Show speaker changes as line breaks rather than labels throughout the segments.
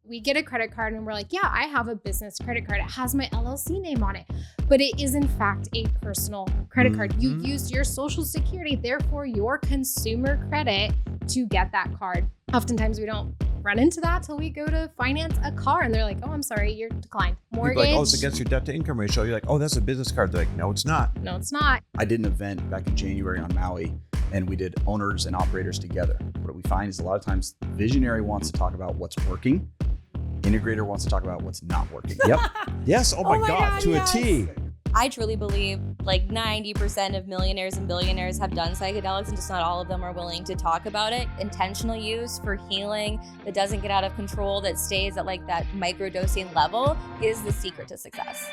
We get a credit card and we're like, yeah, I have a business credit card. It has my LLC name on it, but it is in fact a personal credit card. You used your social security, therefore your consumer credit to get that card. Oftentimes we don't run into that till we go to finance a car and they're like, oh, I'm sorry, you're declined. Mortgage.
Like, oh, it's against your debt to income ratio. You're like, oh, that's a business card. They're like, no, it's not.
No, it's not.
I did an event back in January on Maui, and we did owners and operators together. What we find is a lot of times the visionary wants to talk about what's working. Integrator wants to talk about what's not working.
Yep. Yes. Oh my God, to
yes.
a T.
I truly believe like 90% of millionaires and billionaires have done psychedelics, and just not all of them are willing to talk about it. Intentional use for healing that doesn't get out of control, that stays at like that microdosing level, is the secret to success.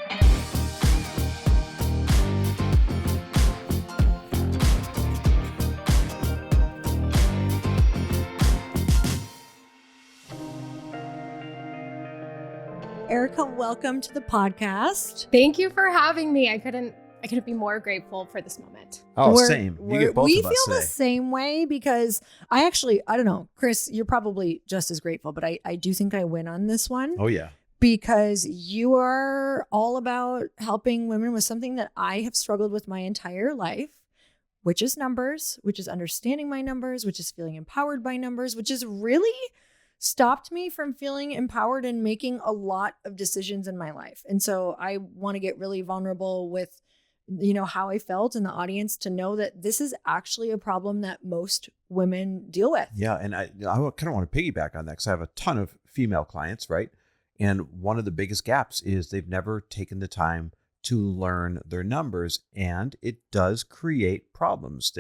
Erica, welcome to the podcast.
Thank you for having me. I couldn't be more grateful for this moment.
Oh, same. You get both
we
of us
feel
today.
the same way because I don't know, Chris, you're probably just as grateful, but I do think I win on this one.
Oh, yeah.
Because you are all about helping women with something that I have struggled with my entire life, which is numbers, which is understanding my numbers, which is feeling empowered by numbers, which is really stopped me from feeling empowered and making a lot of decisions in my life. And so I want to get really vulnerable with, how I felt in the audience to know that this is actually a problem that most women deal with. Yeah.
And I kind of want to piggyback on that because I have a ton of female clients, right? And one of the biggest gaps is they've never taken the time to learn their numbers, and it does create problems.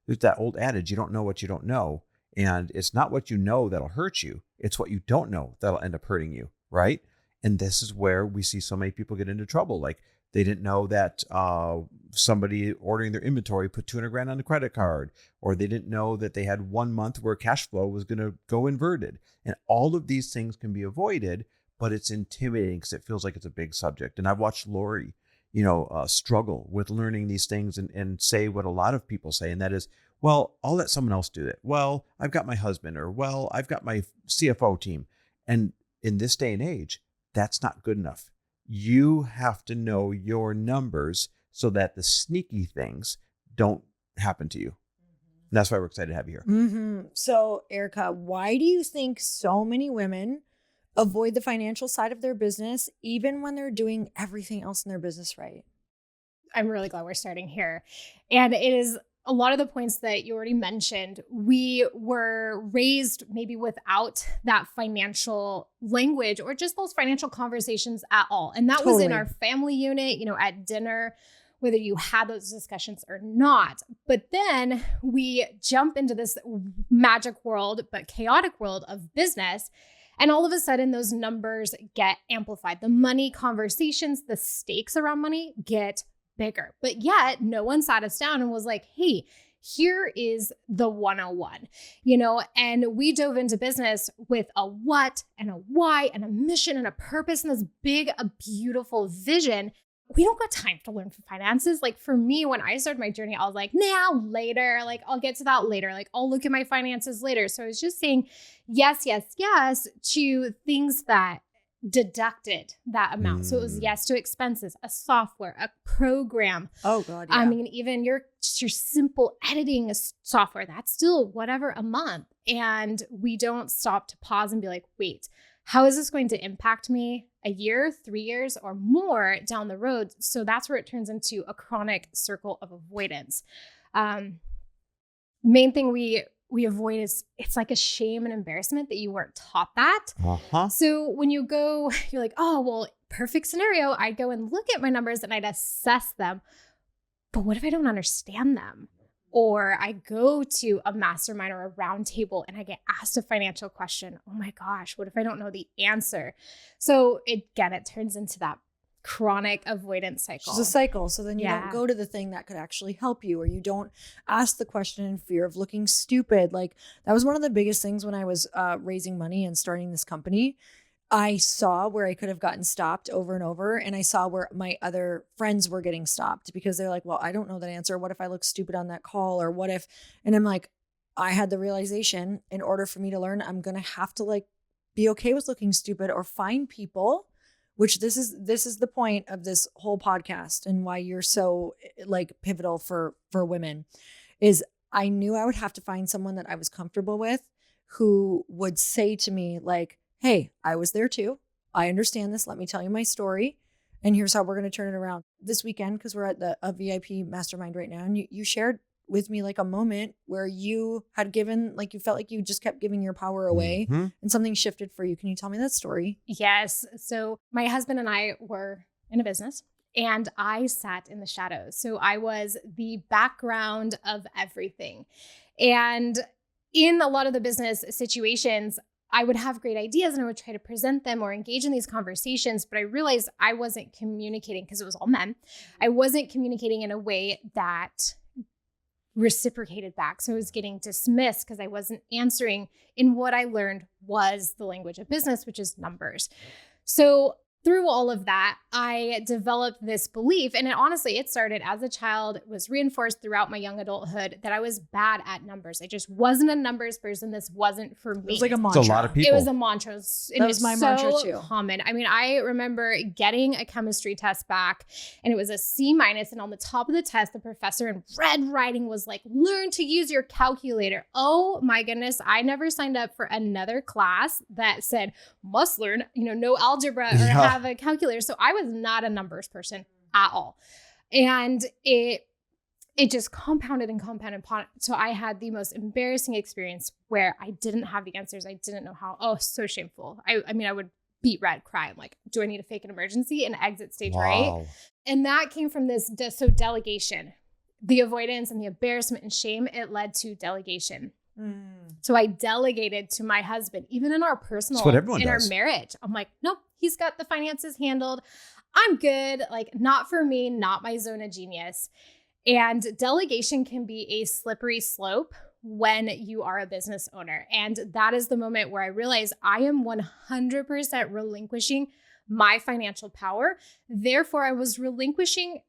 There's that old adage, you don't know what you don't know. And it's not what you know that'll hurt you. It's what you don't know that'll end up hurting you, right? And this is where we see so many people get into trouble. Like they didn't know that somebody ordering their inventory put $200,000 on the credit card, or they didn't know that they had 1 month where cash flow was going to go inverted. And all of these things can be avoided, but it's intimidating because it feels like it's a big subject. And I've watched Lori, struggle with learning these things and say what a lot of people say, and that is, well, I'll let someone else do it. Well, I've got my husband, or well, I've got my CFO team. And in this day and age, that's not good enough. You have to know your numbers so that the sneaky things don't happen to you. And that's why we're excited to have you here.
Mm-hmm. So, Erica, why do you think so many women avoid the financial side of their business, even when they're doing everything else in their business right?
I'm really glad we're starting here. And it is a lot of the points that you already mentioned. We were raised maybe without that financial language or just those financial conversations at all. And that was in our family unit, at dinner, whether you had those discussions or not. But then we jump into this magic world, but chaotic world of business. And all of a sudden, those numbers get amplified. The money conversations, the stakes around money get bigger. But yet, no one sat us down and was like, hey, here is the 101, and we dove into business with a what and a why and a mission and a purpose and this big, a beautiful vision. We don't got time to learn from finances. Like for me, when I started my journey, I was like, later, like I'll get to that later. Like I'll look at my finances later. So I was just saying yes to things that deducted that amount. So it was yes to expenses, a software, a program.
Oh God. Yeah.
I mean, even your simple editing software, that's still whatever a month. And we don't stop to pause and be like, wait, how is this going to impact me a year, 3 years, or more down the road? So that's where it turns into a chronic circle of avoidance. Main thing we avoid is it's like a shame and embarrassment that you weren't taught that. So when you go, you're like, oh, well, perfect scenario. I'd go and look at my numbers and I'd assess them. But what if I don't understand them? Or I go to a mastermind or a round table and I get asked a financial question. Oh my gosh, what if I don't know the answer? So it turns into that chronic avoidance cycle.
It's a cycle. So then you don't go to the thing that could actually help you, or you don't ask the question in fear of looking stupid. Like that was one of the biggest things when I was raising money and starting this company. I saw where I could have gotten stopped over and over. And I saw where my other friends were getting stopped because they're like, well, I don't know that answer. What if I look stupid on that call? Or what if, and I'm like, I had the realization in order for me to learn, I'm going to have to like be okay with looking stupid, or find people, which this is the point of this whole podcast and why you're so like pivotal for women, is I knew I would have to find someone that I was comfortable with who would say to me like, hey, I was there too. I understand this. Let me tell you my story. And here's how we're going to turn it around this weekend, because we're at a VIP Mastermind right now. And you shared with me like a moment where you had given, like you felt like you just kept giving your power away and something shifted for you. Can you tell me that story?
Yes. So my husband and I were in a business and I sat in the shadows. So I was the background of everything. And in a lot of the business situations, I would have great ideas and I would try to present them or engage in these conversations, but I realized I wasn't communicating, because it was all men. I wasn't communicating in a way that reciprocated back. So I was getting dismissed because I wasn't answering in what I learned was the language of business, which is numbers. So through all of that, I developed this belief, and it started as a child. It was reinforced throughout my young adulthood that I was bad at numbers. I just wasn't a numbers person. This wasn't for me.
It was like a mantra.
It's a lot of people.
It was a mantra.
That was my mantra too.
Common. I mean, I remember getting a chemistry test back and it was a C-, and on the top of the test, the professor in red writing was like, learn to use your calculator. Oh my goodness. I never signed up for another class that said must learn, no algebra or have a calculator. So I was not a numbers person at all. And it just compounded and compounded. So I had the most embarrassing experience where I didn't have the answers. I didn't know how. Oh, so shameful. I mean, I would beat red, cry. I'm like, do I need to fake an emergency and exit stage right? And that came from this. So delegation, the avoidance and the embarrassment and shame, it led to delegation. So I delegated to my husband, even in our personal, our marriage. I'm like, nope, he's got the finances handled. I'm good. Like, not for me, not my zone of genius. And delegation can be a slippery slope when you are a business owner. And that is the moment where I realized I am 100% relinquishing my financial power. Therefore, I was relinquishing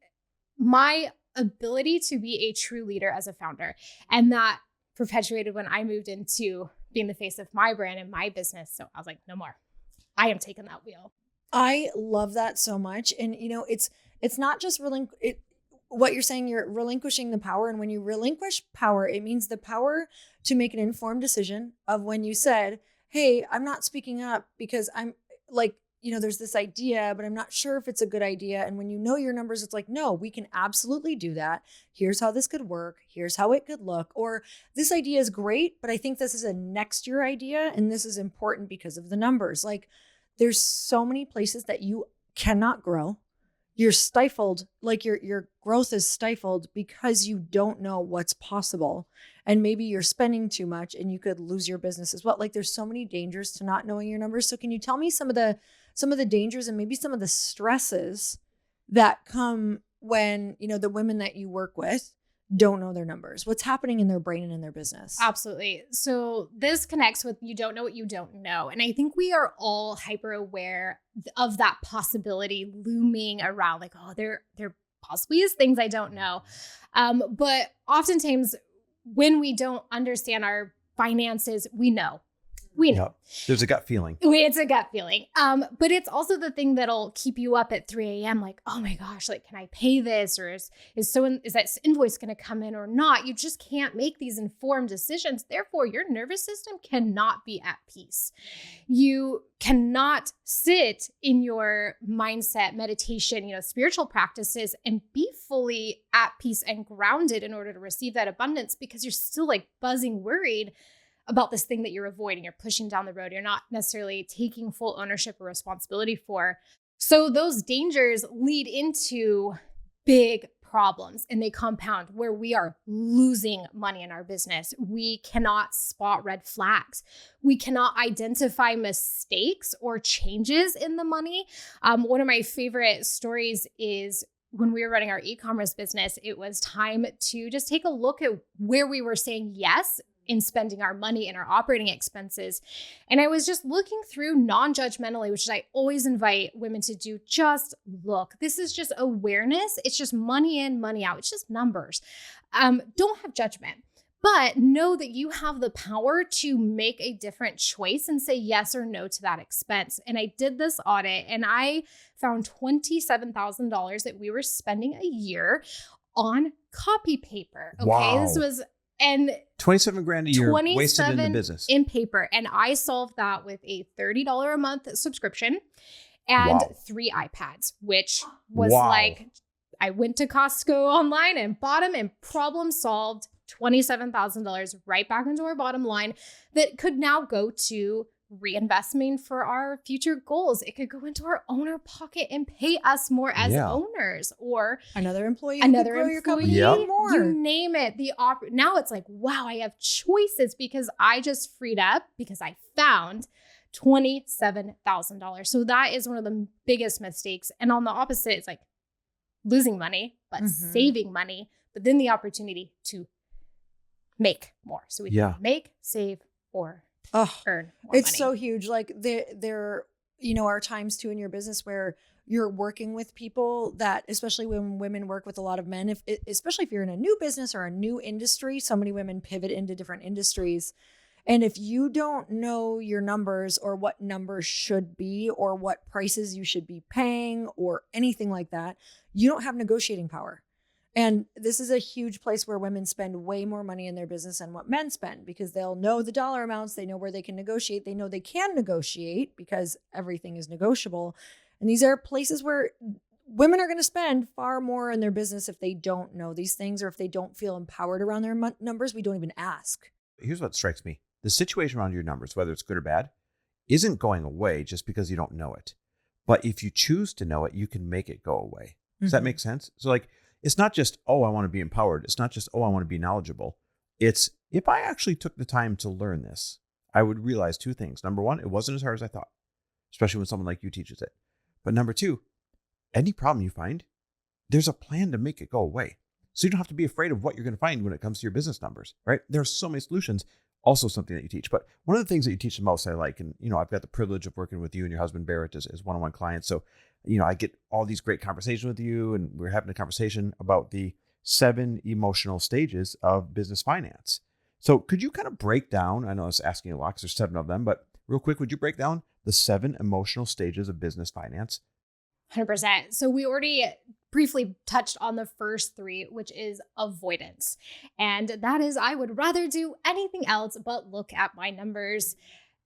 my ability to be a true leader as a founder. And that perpetuated when I moved into being the face of my brand and my business. So I was like, no more. I am taking that wheel.
I love that so much. And it's not just what you're saying, you're relinquishing the power. And when you relinquish power, it means the power to make an informed decision of when you said, hey, I'm not speaking up because I'm like, there's this idea, but I'm not sure if it's a good idea. And when you know your numbers, it's like, no, we can absolutely do that. Here's how this could work. Here's how it could look. Or this idea is great, but I think this is a next year idea. And this is important because of the numbers. Like, there's so many places that you cannot grow. You're stifled, like your growth is stifled because you don't know what's possible. And maybe you're spending too much and you could lose your business as well. Like, there's so many dangers to not knowing your numbers. So can you tell me some of the dangers and maybe some of the stresses that come when, the women that you work with don't know their numbers? What's happening in their brain and in their business?
Absolutely. So this connects with you don't know what you don't know. And I think we are all hyper aware of that possibility looming around, like, oh, there possibly is things I don't know. But oftentimes when we don't understand our finances, we know. Yep.
There's a gut feeling.
It's a gut feeling. But it's also the thing that'll keep you up at 3 a.m. Like, oh my gosh, like, can I pay this? Or is that invoice going to come in or not? You just can't make these informed decisions. Therefore, your nervous system cannot be at peace. You cannot sit in your mindset, meditation, spiritual practices and be fully at peace and grounded in order to receive that abundance, because you're still like buzzing, worried about this thing that you're avoiding, you're pushing down the road, you're not necessarily taking full ownership or responsibility for. So those dangers lead into big problems and they compound where we are losing money in our business. We cannot spot red flags. We cannot identify mistakes or changes in the money. One of my favorite stories is when we were running our e-commerce business, it was time to just take a look at where we were saying yes in spending our money and our operating expenses. And I was just looking through non-judgmentally, which I always invite women to do. Just look. This is just awareness. It's just money in, money out. It's just numbers. Don't have judgment. But know that you have the power to make a different choice and say yes or no to that expense. And I did this audit and I found $27,000 that we were spending a year on copy paper. Okay.
Wow.
This was, and
27 grand a year wasted in the business.
in paper. And I solved that with a $30 a month subscription and 3 iPads, which was like, I went to Costco online and bought them and problem solved. $27,000 right back into our bottom line that could now go to reinvestment for our future goals. It could go into our owner pocket and pay us more as owners, or
another employee,
your company,
more.
You name it. Now it's like, wow, I have choices because I just freed up because I found $27,000. So that is one of the biggest mistakes. And on the opposite, it's like losing money, but saving money, but then the opportunity to make more. So we can make, save, or earn more
it's
money.
So huge. Like there, are times too in your business where you're working with people that, especially when women work with a lot of men, especially if you're in a new business or a new industry, so many women pivot into different industries. And if you don't know your numbers or what numbers should be or what prices you should be paying or anything like that, you don't have negotiating power. And this is a huge place where women spend way more money in their business than what men spend, because they'll know the dollar amounts. They know where they can negotiate. They know they can negotiate because everything is negotiable. And these are places where women are going to spend far more in their business if they don't know these things or if they don't feel empowered around their numbers. We don't even ask.
Here's what strikes me. The situation around your numbers, whether it's good or bad, isn't going away just because you don't know it. But if you choose to know it, you can make it go away. Does that make sense? So like, it's not just, I want to be empowered. It's not just, I want to be knowledgeable. It's, if I actually took the time to learn this, I would realize 2 things. Number 1, it wasn't as hard as I thought, especially when someone like you teaches it. But number 2, any problem you find, there's a plan to make it go away. So you don't have to be afraid of what you're going to find when it comes to your business numbers, right? There are so many solutions, also something that you teach. But one of the things that you teach the most I like, and I've got the privilege of working with you and your husband Barrett as one-on-one clients. So I get all these great conversations with you, and we're having a conversation about the 7 emotional stages of business finance. So could you kind of break down, I know I was asking a lot because there's 7 of them, but real quick, would you break down the 7 emotional stages of business finance?
100%. So we already briefly touched on the first 3, which is avoidance. And that is, I would rather do anything else but look at my numbers.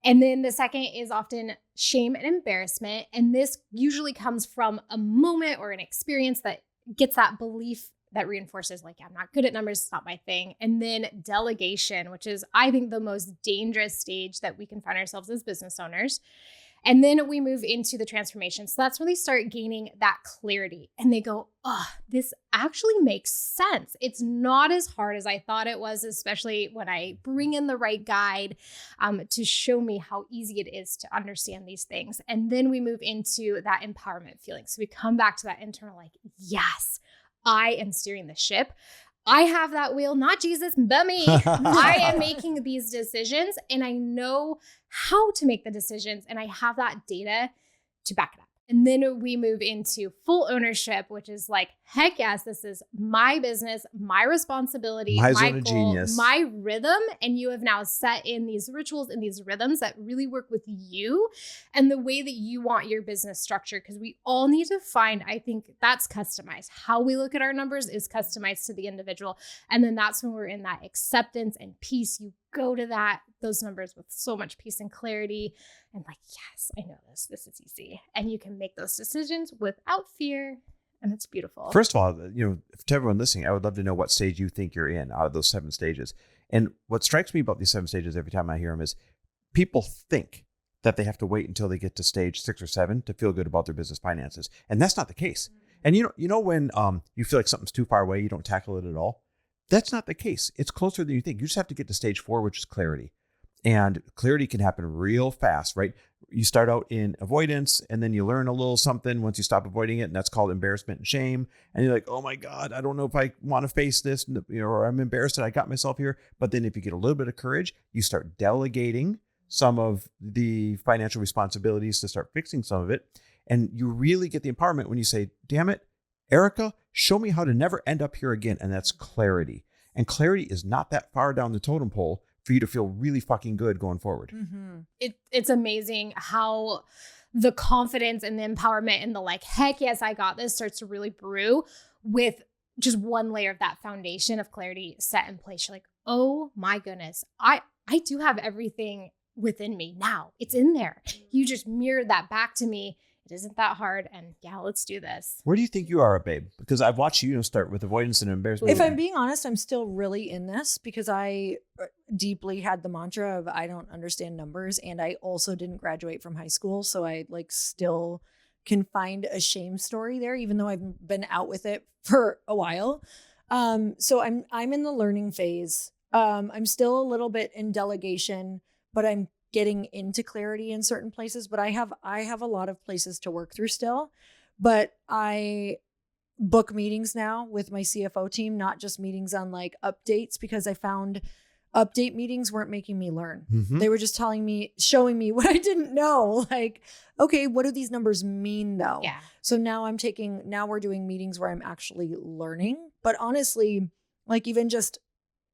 And then the second is often shame and embarrassment. And this usually comes from a moment or an experience that gets that belief that reinforces like, I'm not good at numbers, it's not my thing. And then delegation, which is, I think, the most dangerous stage that we can find ourselves as business owners. And then we move into the transformation. So that's when they start gaining that clarity and they go, this actually makes sense. It's not as hard as I thought it was, especially when I bring in the right guide to show me how easy it is to understand these things. And then we move into that empowerment feeling. So we come back to that internal, like, yes, I am steering the ship. I have that wheel, not Jesus, but me. I am making these decisions and I know how to make the decisions and I have that data to back it up. And then we move into full ownership, which is like, heck yes, this is my business, my responsibility,
my
goal,
zone of genius,
my rhythm. And you have now set in these rituals and these rhythms that really work with you and the way that you want your business structured. Because we all need to find, I think that's customized. How we look at our numbers is customized to the individual. And then that's when we're in that acceptance and peace. You go to those numbers with so much peace and clarity and like, yes, I know this is easy. And you can make those decisions without fear. And it's beautiful.
First of all, to everyone listening, I would love to know what stage you think you're in out of those 7 stages. And what strikes me about these 7 stages every time I hear them is people think that they have to wait until they get to stage 6 or 7 to feel good about their business finances. And that's not the case. And when you feel like something's too far away, you don't tackle it at all. That's not the case. It's closer than you think. You just have to get to stage 4, which is clarity. And clarity can happen real fast, right? You start out in avoidance and then you learn a little something once you stop avoiding it. And that's called embarrassment and shame. And you're like, oh my God, I don't know if I want to face this, or I'm embarrassed that I got myself here. But then if you get a little bit of courage, you start delegating some of the financial responsibilities to start fixing some of it. And you really get the empowerment when you say, damn it, Erica, show me how to never end up here again. And that's clarity. And clarity is not that far down the totem pole for you to feel really fucking good going forward.
It's amazing how the confidence and the empowerment and the like, heck yes, I got this starts to really brew with just one layer of that foundation of clarity set in place. You're like, oh my goodness, I do have everything within me now. It's in there. You just mirrored that back to me. It isn't that hard. And yeah, let's do this.
Where do you think you are, babe? Because I've watched you start with avoidance and embarrassment.
If I'm being honest, I'm still really in this because I deeply had the mantra of I don't understand numbers. And I also didn't graduate from high school. So I like still can find a shame story there, even though I've been out with it for a while. So I'm in the learning phase. I'm still a little bit in delegation, but I'm getting into clarity in certain places, but I have a lot of places to work through still. But I book meetings now with my CFO team, not just meetings on like updates, because I found update meetings weren't making me learn. They were just showing me what I didn't know. Like, okay, what do these numbers mean though?
Yeah.
So now we're doing meetings where I'm actually learning. But honestly, like even just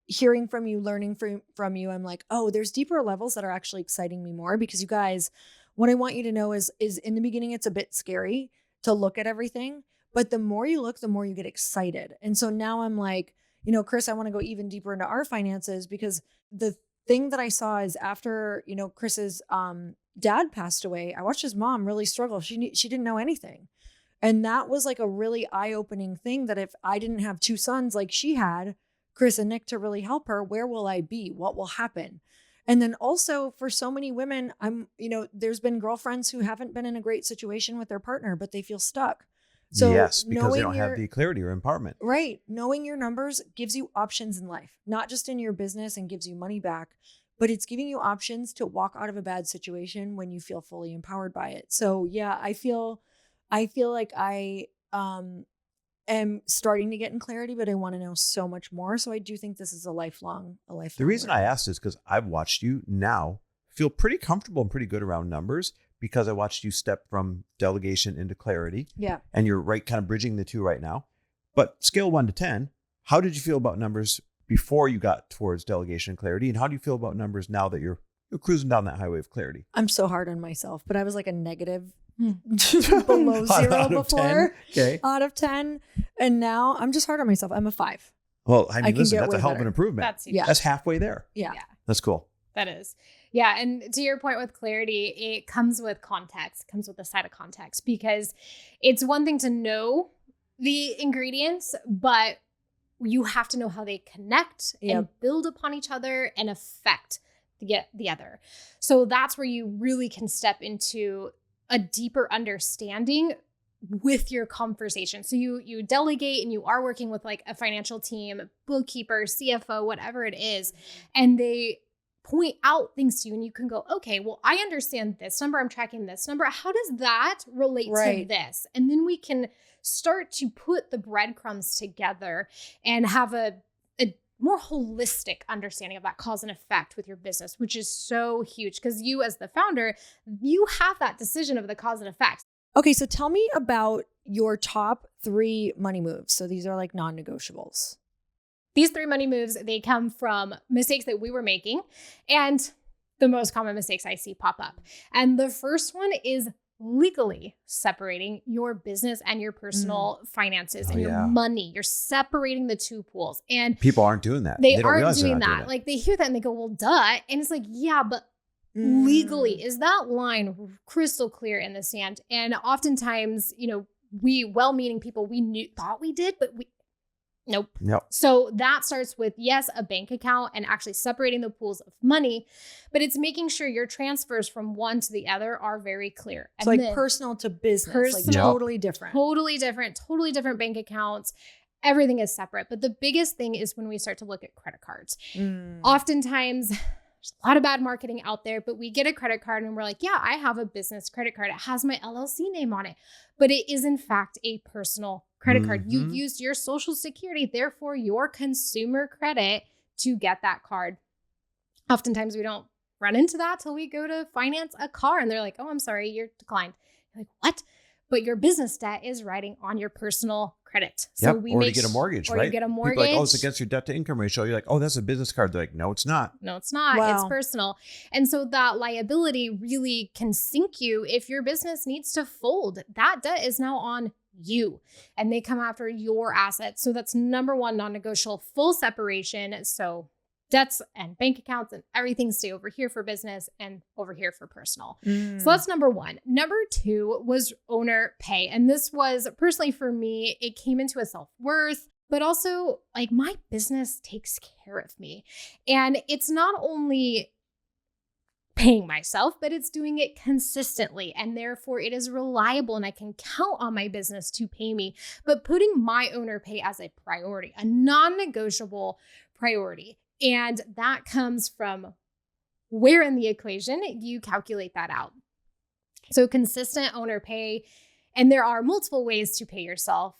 hearing from you, learning from you, I'm like, oh, there's deeper levels that are actually exciting me more, because you guys, what I want you to know is in the beginning, it's a bit scary to look at everything, but the more you look, the more you get excited. And so now I'm like, Chris, I want to go even deeper into our finances, because the thing that I saw is after, Chris's dad passed away, I watched his mom really struggle. She didn't know anything. And that was like a really eye-opening thing, that if I didn't have two sons like she had, Chris and Nick, to really help her, where will I be? What will happen? And then also for so many women, there's been girlfriends who haven't been in a great situation with their partner, but they feel stuck. So
yes, because they don't have the clarity or empowerment.
Right. Knowing your numbers gives you options in life, not just in your business and gives you money back, but it's giving you options to walk out of a bad situation when you feel fully empowered by it. So yeah, I feel like I am starting to get in clarity, but I want to know so much more. So I do think this is a lifelong.
The reason I asked is because I've watched you now feel pretty comfortable and pretty good around numbers, because I watched you step from delegation into clarity.
Yeah.
And you're right, kind of bridging the two right now. But scale 1 to 10, how did you feel about numbers before you got towards delegation and clarity? And how do you feel about numbers now that you're cruising down that highway of clarity?
I'm so hard on myself, but I was like a negative below 0 before.
Okay.
Out of 10. And now I'm just hard on myself. I'm a 5.
Well, I mean, listen, that's a
way
hell of
better.
an improvement. That's halfway there.
Yeah.
That's cool.
That is. Yeah. And to your point with clarity, it comes with context, comes with a side of context, because it's one thing to know the ingredients, but you have to know how they connect and build upon each other and affect the other. So that's where you really can step into a deeper understanding with your conversation. So you delegate and you are working with like a financial team, bookkeeper, CFO, whatever it is, and they point out things to you and you can go, okay, well, I understand this number. I'm tracking this number. How does that relate to this? And then we can start to put the breadcrumbs together and have a more holistic understanding of that cause and effect with your business, which is so huge, because you as the founder, you have that decision of the cause and effect.
Okay, so tell me about your top 3 money moves. So these are like non-negotiables.
These 3 money moves, they come from mistakes that we were making and the most common mistakes I see pop up. And the first one is legally separating your business and your personal finances and your money. You're separating the two pools. And
people aren't doing that.
They aren't doing that. Like they hear that and they go, well, duh. And it's like, yeah, but legally, is that line crystal clear in the sand? And oftentimes, we well-meaning people, thought we did, but Nope. So that starts with, yes, a bank account and actually separating the pools of money, but it's making sure your transfers from one to the other are very clear.
So like personal to business, like totally different.
Totally different bank accounts. Everything is separate. But the biggest thing is when we start to look at credit cards. Oftentimes, there's a lot of bad marketing out there, but we get a credit card and we're like, yeah, I have a business credit card. It has my LLC name on it, but it is in fact a personal credit card. You used your social security, therefore your consumer credit to get that card. Oftentimes we don't run into that till we go to finance a car and they're like, oh, I'm sorry, you're declined. You're like, what? But your business debt is riding on your personal credit. So
Yep.
we
Or
make
to get a mortgage,
or
right?
you get a
People are
mortgage.
like, oh, it's against your debt to income ratio. You're like, oh, that's a business card. They're like, no, it's not.
No, it's not.
Wow.
It's personal. And so that liability really can sink you if your business needs to fold. That debt is now on you and they come after your assets. So that's number one, non-negotiable, full separation. So debts and bank accounts and everything stay over here for business and over here for personal. So that's number one. Number two was owner pay. And this was personally for me, it came into a self-worth, but also like my business takes care of me. And it's not only paying myself, but it's doing it consistently. And therefore it is reliable and I can count on my business to pay me. But putting my owner pay as a priority, a non-negotiable priority. And that comes from where in the equation you calculate that out. So consistent owner pay, and there are multiple ways to pay yourself,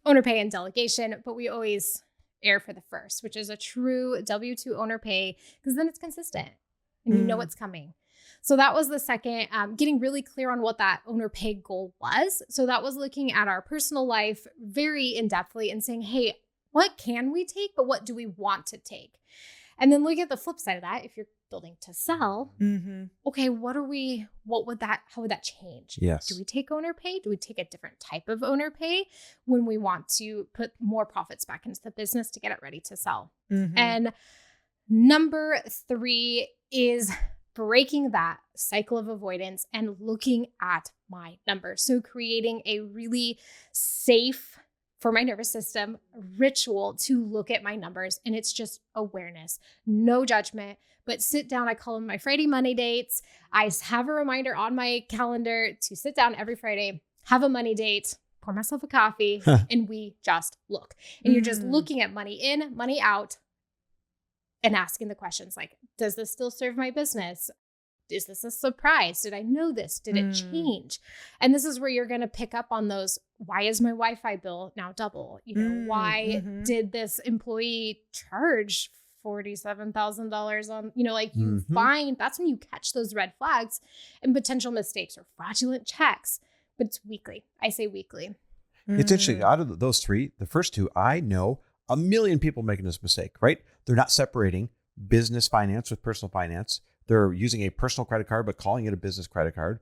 owner pay and delegation, but we always err for the first, which is a true W-2 owner pay, because then it's consistent and you know what's coming. So that was the second, getting really clear on what that owner pay goal was. So that was looking at our personal life very in-depthly and saying, hey, what can we take, but what do we want to take? And then look at the flip side of that. If you're building to sell, okay, how would that change?
Yes.
Do we take owner pay? Do we take a different type of owner pay when we want to put more profits back into the business to get it ready to sell? And number three is breaking that cycle of avoidance and looking at my numbers. So creating a really safe, for my nervous system, ritual to look at my numbers. And it's just awareness, no judgment, but sit down. I call them my Friday money dates. I have a reminder on my calendar to sit down every Friday, have a money date, pour myself a coffee, and we just look. And you're just looking at money in, money out, and asking the questions like, does this still serve my business? Is this a surprise? Did I know this? Did it change? And this is where you're going to pick up on those. Why is my Wi-Fi bill now double? Why did this employee charge $47,000 on, you find, that's when you catch those red flags and potential mistakes or fraudulent checks, but it's weekly. I say weekly.
It's interesting. Out of those three, the first two, I know a million people making this mistake, right? They're not separating business finance with personal finance. They're using a personal credit card, but calling it a business credit card.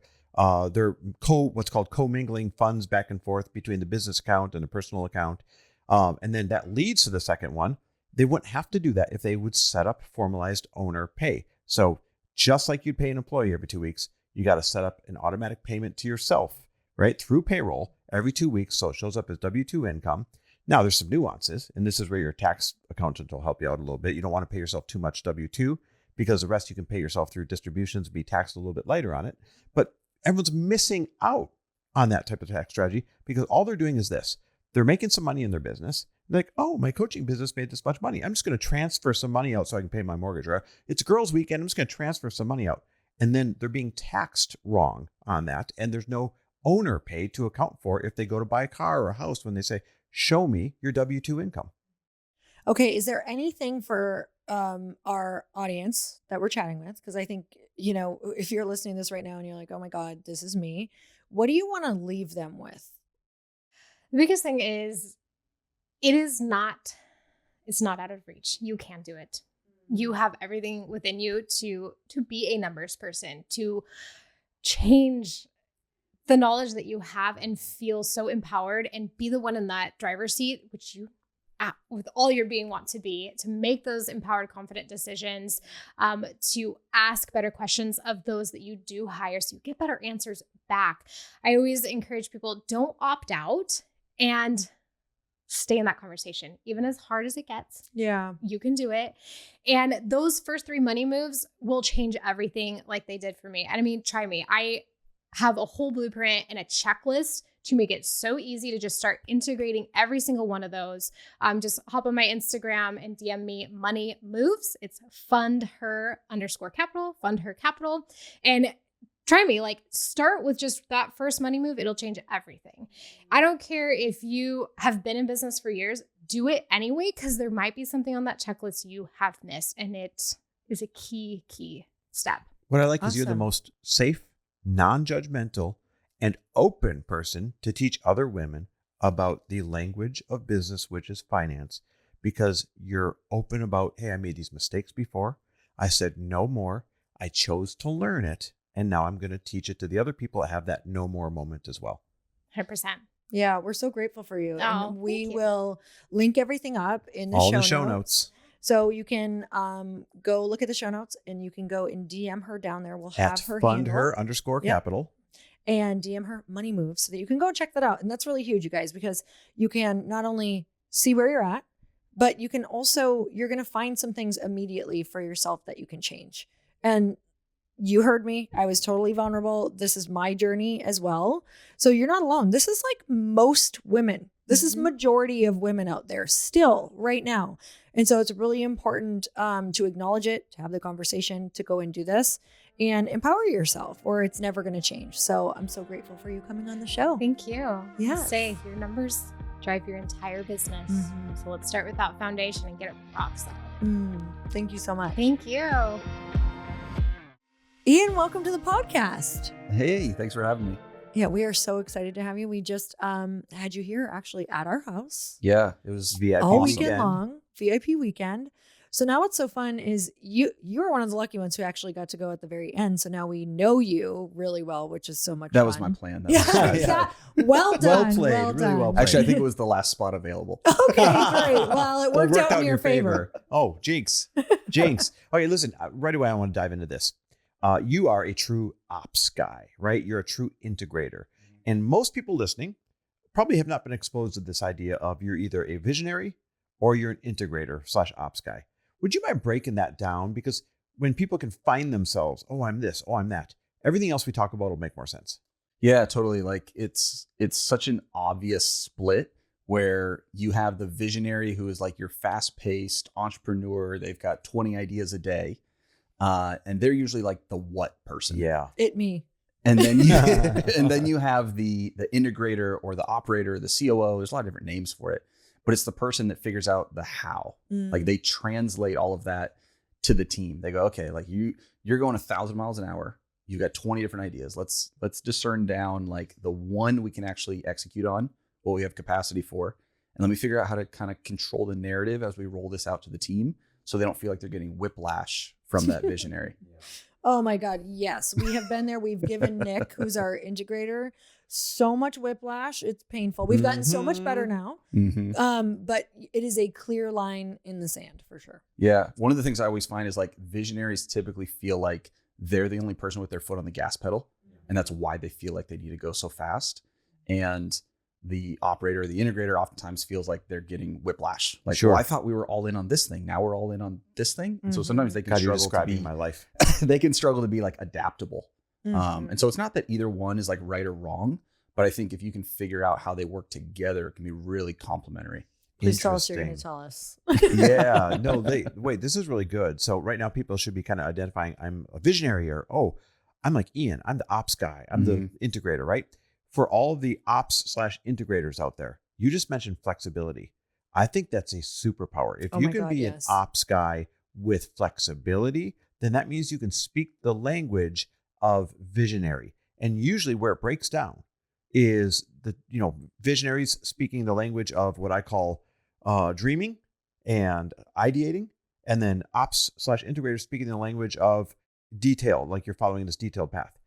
They're what's called commingling funds back and forth between the business account and the personal account. And then that leads to the second one. They wouldn't have to do that if they would set up formalized owner pay. So just like you'd pay an employee every 2 weeks, you got to set up an automatic payment to yourself, right? Through payroll every 2 weeks. So it shows up as W-2 income. Now there's some nuances, and this is where your tax accountant will help you out a little bit. You don't want to pay yourself too much W-2 because the rest you can pay yourself through distributions and be taxed a little bit lighter on it. But everyone's missing out on that type of tax strategy because all they're doing is this. They're making some money in their business. They're like, oh, my coaching business made this much money. I'm just going to transfer some money out so I can pay my mortgage. Or it's girls' weekend. I'm just going to transfer some money out. And then they're being taxed wrong on that. And there's no owner pay to account for if they go to buy a car or a house when they say, show me your W-2 income.
Okay. Is there anything for our audience that we're chatting with? Because I think, if you're listening to this right now and you're like, oh my God, this is me. What do you want to leave them with?
The biggest thing is it's not out of reach. You can do it. You have everything within you to be a numbers person, to change the knowledge that you have and feel so empowered and be the one in that driver's seat, which you with all your being want to be, to make those empowered, confident decisions, to ask better questions of those that you do hire so you get better answers back. I always encourage people, don't opt out and stay in that conversation, even as hard as it gets.
Yeah.
You can do it. And those first 3 money moves will change everything like they did for me. And I mean, try me. I have a whole blueprint and a checklist to make it so easy to just start integrating every single one of those. Just hop on my Instagram and DM me money moves. It's FundHer_Capital, FundHer Capital. And try me, start with just that first money move. It'll change everything. I don't care if you have been in business for years, do it anyway, because there might be something on that checklist you have missed. And it is a key step.
What I like is you're the
Awesome.
most safe, non-judgmental, and open person to teach other women about the language of business, which is finance, because you're open about, hey, I made these mistakes before. I said no more. I chose to learn it. And now I'm going to teach it to the other people that have that no more moment as well.
100%.
Yeah, we're so grateful for you.
Oh,
And we
thank you.
will link everything up in the
All
show
in the show
notes.
notes.
So you can go look at the show notes and you can go and DM her down there. We'll have
At
her
FundHer
handle.
_ Capital.
And DM her money moves so that you can go check that out. And that's really huge, you guys, because you can not only see where you're at, but you can also, you're going to find some things immediately for yourself that you can change. And you heard me. I was totally vulnerable. This is my journey as well. So you're not alone. This is like most women. This is majority of women out there still right now. And so it's really important to acknowledge it, to have the conversation, to go and do this and empower yourself, or it's never going to change. So I'm so grateful for you coming on the show.
Thank you.
Yeah.
Say your numbers drive your entire business. So let's start with that foundation and get it rock solid.
Thank you so much.
Thank you.
Ian, welcome to the podcast.
Hey, thanks for having me.
Yeah, we are so excited to have you. We just had you here actually at our house
Yeah, it was
VIP
all
awesome.
weekend long, VIP weekend. So now what's so fun is you were one of the lucky ones who actually got to go at the very end. So now we know you really well, which is so much
That
fun.
was my plan. That was
Yeah,
good.
yeah. Well done.
Well played.
Well
Really
done.
well played.
Actually, I think it was the last spot available.
Okay, great. Well, it worked out in your favor.
Oh, jinx. Jinx. Okay, listen, right away, I want to dive into this. You are a true ops guy, right? You're a true integrator. And most people listening probably have not been exposed to this idea of you're either a visionary or you're an integrator / ops guy. Would you mind breaking that down? Because when people can find themselves, oh, I'm this, oh, I'm that, everything else we talk about will make more sense.
Yeah, totally. Like it's such an obvious split where you have the visionary who is like your fast-paced entrepreneur. They've got 20 ideas a day. And they're usually like the what person.
Yeah.
Me.
And then you, and then you have the integrator or the operator, the COO. There's a lot of different names for it, but it's the person that figures out the how. Like they translate all of that to the team. They go, okay, like you're going 1,000 miles an hour. You got 20 different ideas. Let's discern down like the one we can actually execute on, what we have capacity for. And let me figure out how to kind of control the narrative as we roll this out to the team so they don't feel like they're getting whiplash from that visionary.
Oh my God. Yes. We have been there. We've given Nick, who's our integrator, so much whiplash. It's painful. We've gotten so much better now. But it is a clear line in the sand for sure.
Yeah. One of the things I always find is like visionaries typically feel like they're the only person with their foot on the gas pedal. And that's why they feel like they need to go so fast. And the operator, the integrator oftentimes feels like they're getting whiplash. Like,
Sure.
well, I thought we were all in on this thing. Now we're all in on this thing. And so sometimes they can
God, you're
struggle to
describing
be,
my life.
they can struggle to be like adaptable. And so it's not that either one is like right or wrong, but I think if you can figure out how they work together, it can be really complementary.
Please tell us you're going to
Interesting.
tell us.
Yeah, no, wait, this is really good. So right now people should be kind of identifying I'm a visionary or, oh, I'm like Ian, I'm the ops guy. I'm the integrator, right? For all the ops / integrators out there, you just mentioned flexibility. I think that's a superpower. If you can be an ops guy with flexibility, then that means you can speak the language of visionary. And usually where it breaks down is the, visionaries speaking the language of what I call dreaming and ideating, and then ops / integrators speaking the language of detail, like you're following this detailed path.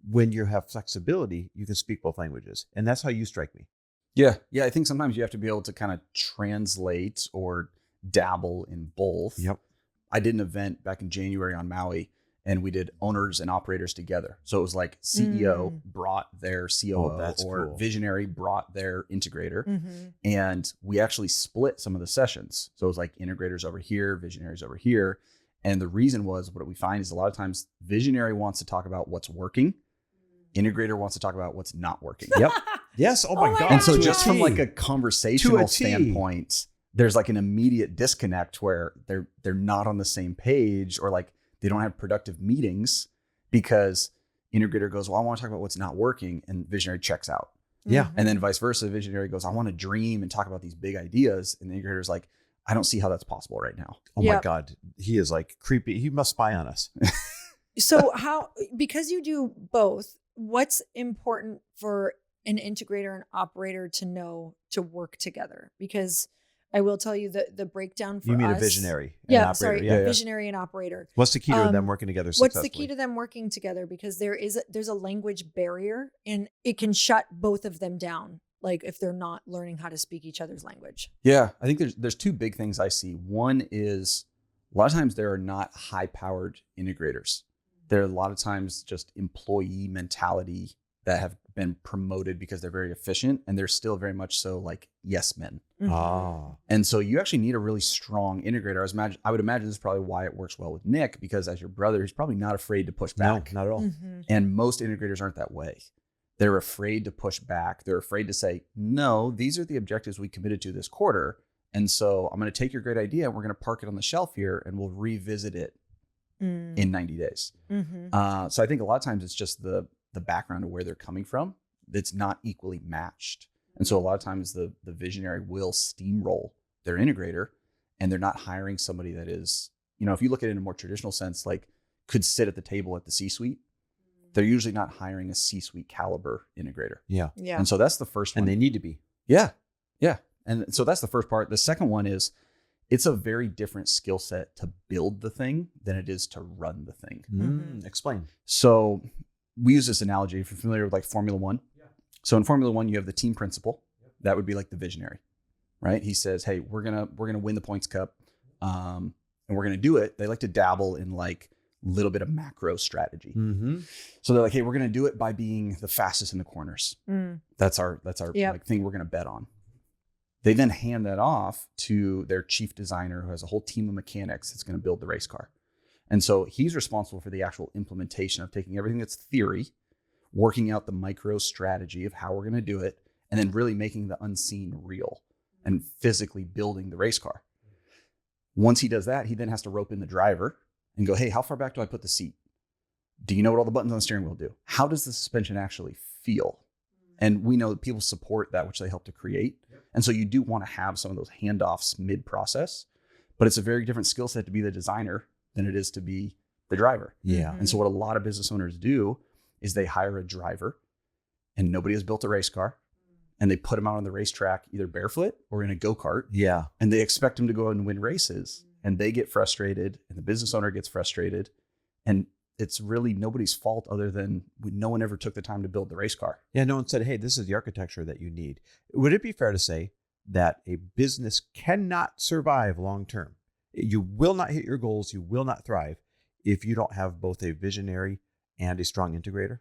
When you have flexibility, you can speak both languages. And that's how you strike me.
Yeah. Yeah. I think sometimes you have to be able to kind of translate or dabble in both.
Yep.
I did an event back in January on Maui, and we did owners and operators together. So it was like CEO brought their COO,
that's
or
cool.
visionary brought their integrator. And we actually split some of the sessions. So it was like integrators over here, visionaries over here. And the reason was, what we find is a lot of times visionary wants to talk about what's working. Integrator wants to talk about what's not working.
Yep. Yes. Oh my God.
And so
To a
just from
T.
like a conversational
To a T.
standpoint, there's like an immediate disconnect where they're not on the same page, or like they don't have productive meetings because integrator goes, well, I want to talk about what's not working, and visionary checks out.
Yeah.
And then vice versa, visionary goes, I want to dream and talk about these big ideas. And the integrator's like, I don't see how that's possible right now.
Oh my God. He is like creepy. He must spy on us.
So because you do both, what's important for an integrator and operator to know to work together, because I will tell you that the breakdown for
You mean
us,
a visionary and an
yeah,
operator.
sorry,
Yeah, yeah.
visionary and operator.
What's the key to them working together
What's
successfully?
the key to them working together? Because there's a language barrier, and it can shut both of them down, like if they're not learning how to speak each other's language.
Yeah, I think there's two big things I see. One is a lot of times there are not high-powered integrators. There are a lot of times just employee mentality that have been promoted because they're very efficient, and they're still very much so like yes men.
Ah.
And so you actually need a really strong integrator. I would imagine this is probably why it works well with Nick, because as your brother, he's probably not afraid to push back.
No, not at all.
And most integrators aren't that way. They're afraid to push back. They're afraid to say, no, these are the objectives we committed to this quarter. And so I'm going to take your great idea and we're going to park it on the shelf here and we'll revisit it in 90 days. So I think a lot of times it's just the background of where they're coming from that's not equally matched. And so a lot of times the visionary will steamroll their integrator, and they're not hiring somebody that is, if you look at it in a more traditional sense, like could sit at the table at the C-suite, they're usually not hiring a C-suite caliber integrator.
Yeah.
Yeah.
And so that's the first one.
And they need to be.
Yeah. Yeah. And so that's the first part. The second one is it's a very different skill set to build the thing than it is to run the thing.
Explain.
So we use this analogy, if you're familiar with like Formula One. So in Formula One, you have the team principal. That would be like the visionary, right? He says, hey, we're gonna win the points cup, and we're gonna do it. They like to dabble in like a little bit of macro strategy. So they're like, hey, we're gonna do it by being the fastest in the corners. That's our like thing we're gonna bet on. They then hand that off to their chief designer, who has a whole team of mechanics that's gonna build the race car. And so he's responsible for the actual implementation of taking everything that's theory, working out the micro strategy of how we're going to do it, and then really making the unseen real and physically building the race car. Once he does that, he then has to rope in the driver and go, hey, how far back do I put the seat? Do you know what all the buttons on the steering wheel do? How does the suspension actually feel? And we know that people support that, which they help to create. And so you do want to have some of those handoffs mid-process, but it's a very different skill set to be the designer than it is to be the driver.
Yeah.
And so what a lot of business owners do is they hire a driver, and nobody has built a race car, and they put him out on the racetrack either barefoot or in a go-kart. Yeah. And they expect him to go out and win races, and they get frustrated, and the business owner gets frustrated. And it's really nobody's fault other than no one ever took the time to build the race car.
Yeah. No one said, hey, this is the architecture that you need. Would it be fair to say that a business cannot survive long-term? You will not hit your goals. You will not thrive if you don't have both a visionary and a strong integrator.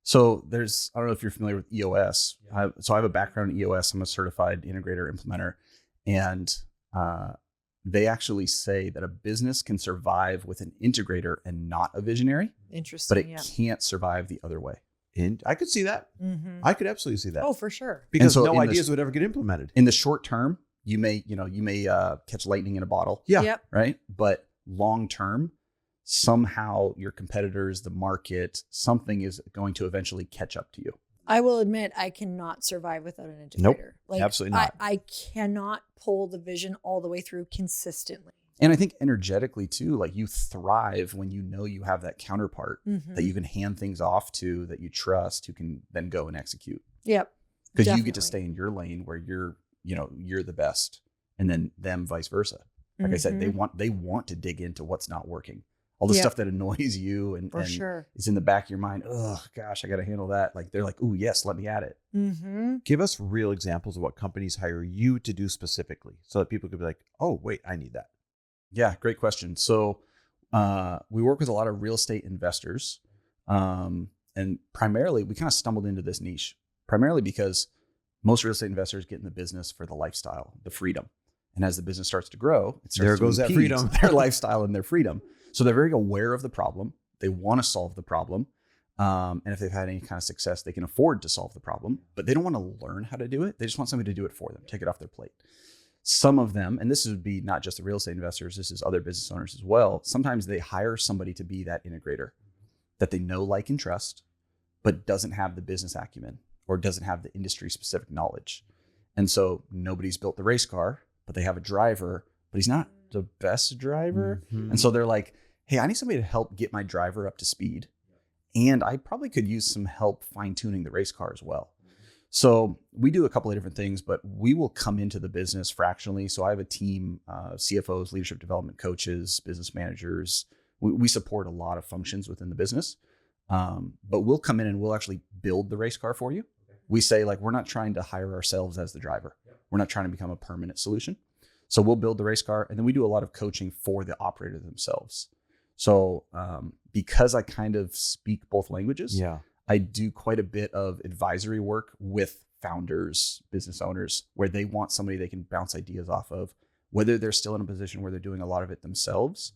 So I don't know if you're familiar with EOS. I have a background in EOS. I'm a certified integrator implementer. And they actually say that a business can survive with an integrator and not a visionary.
Interesting.
But it can't survive the other way.
And I could see that. I could absolutely see that.
Oh, for sure.
Because no ideas would ever get implemented.
In the short term, you may catch lightning in a bottle.
Yeah.
Yep.
Right. But long term, somehow your competitors, the market, something is going to eventually catch up to you.
I will admit I cannot survive without an integrator.
Nope, absolutely not.
I cannot pull the vision all the way through consistently.
And I think energetically too, like you thrive when you know you have that counterpart that you can hand things off to, that you trust, who can then go and execute.
Yep.
Because you get to stay in your lane where you're the best, and then them vice versa. Like I said, they want to dig into what's not working. All the stuff that annoys you and is in the back of your mind. Oh gosh, I got to handle that. Like they're like, oh yes, let me at it.
Give us real examples of what companies hire you to do specifically, so that people could be like, oh wait, I need that.
Yeah, great question. So we work with a lot of real estate investors, and primarily we kind of stumbled into this niche primarily because most real estate investors get in the business for the lifestyle, the freedom, and as the business starts to grow, it starts
there
to
goes that freedom,
their lifestyle and their freedom. So they're very aware of the problem. They want to solve the problem. And if they've had any kind of success, they can afford to solve the problem, but they don't want to learn how to do it. They just want somebody to do it for them, take it off their plate. Some of them, and this would be not just the real estate investors, this is other business owners as well. Sometimes they hire somebody to be that integrator that they know, like, and trust, but doesn't have the business acumen or doesn't have the industry specific knowledge. And so nobody's built the race car, but they have a driver, but he's not the best driver. And so they're like, hey, I need somebody to help get my driver up to speed. And I probably could use some help fine tuning the race car as well. So we do a couple of different things, but we will come into the business fractionally. So I have a team, CFOs, leadership development coaches, business managers. We support a lot of functions within the business. But we'll come in and we'll actually build the race car for you. We say, like, we're not trying to hire ourselves as the driver. We're not trying to become a permanent solution. So we'll build the race car, and then we do a lot of coaching for the operator themselves. So because I kind of speak both languages, I do quite a bit of advisory work with founders, business owners, where they want somebody they can bounce ideas off of, whether they're still in a position where they're doing a lot of it themselves,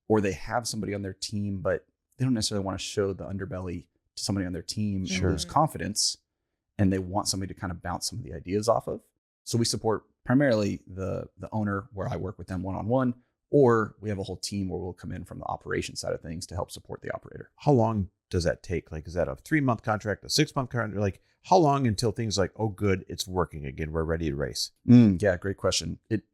or they have somebody on their team, but they don't necessarily want to show the underbelly to somebody on their team and lose confidence, and they want somebody to kind of bounce some of the ideas off of. So we support primarily the owner, where I work with them one-on-one, or we have a whole team where we'll come in from the operations side of things to help support the operator.
How long does that take? Like, is that a 3-month contract, a 6-month contract? Like, how long until things like, oh, good, it's working again, we're ready to race?
Yeah, great question. It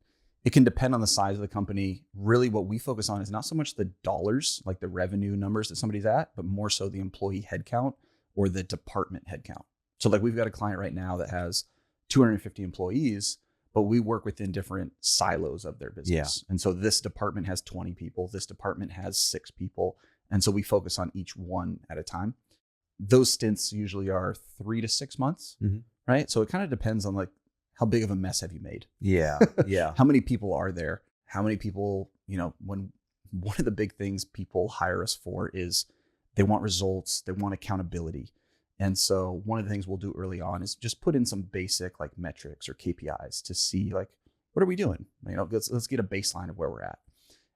can depend on the size of the company. Really, what we focus on is not so much the dollars, like the revenue numbers that somebody's at, but more so the employee headcount or the department headcount. So like, we've got a client right now that has 250 employees, but we work within different silos of their business. And so this department has 20 people. This department has 6 people. And so we focus on each one at a time. Those stints usually are 3 to 6 months, right? So it kind of depends on, like, how big of a mess have you made?
Yeah.
How many people are there? How many people, when one of the big things people hire us for is they want results, they want accountability. And so one of the things we'll do early on is just put in some basic, like, metrics or KPIs to see, like, what are we doing? Let's get a baseline of where we're at.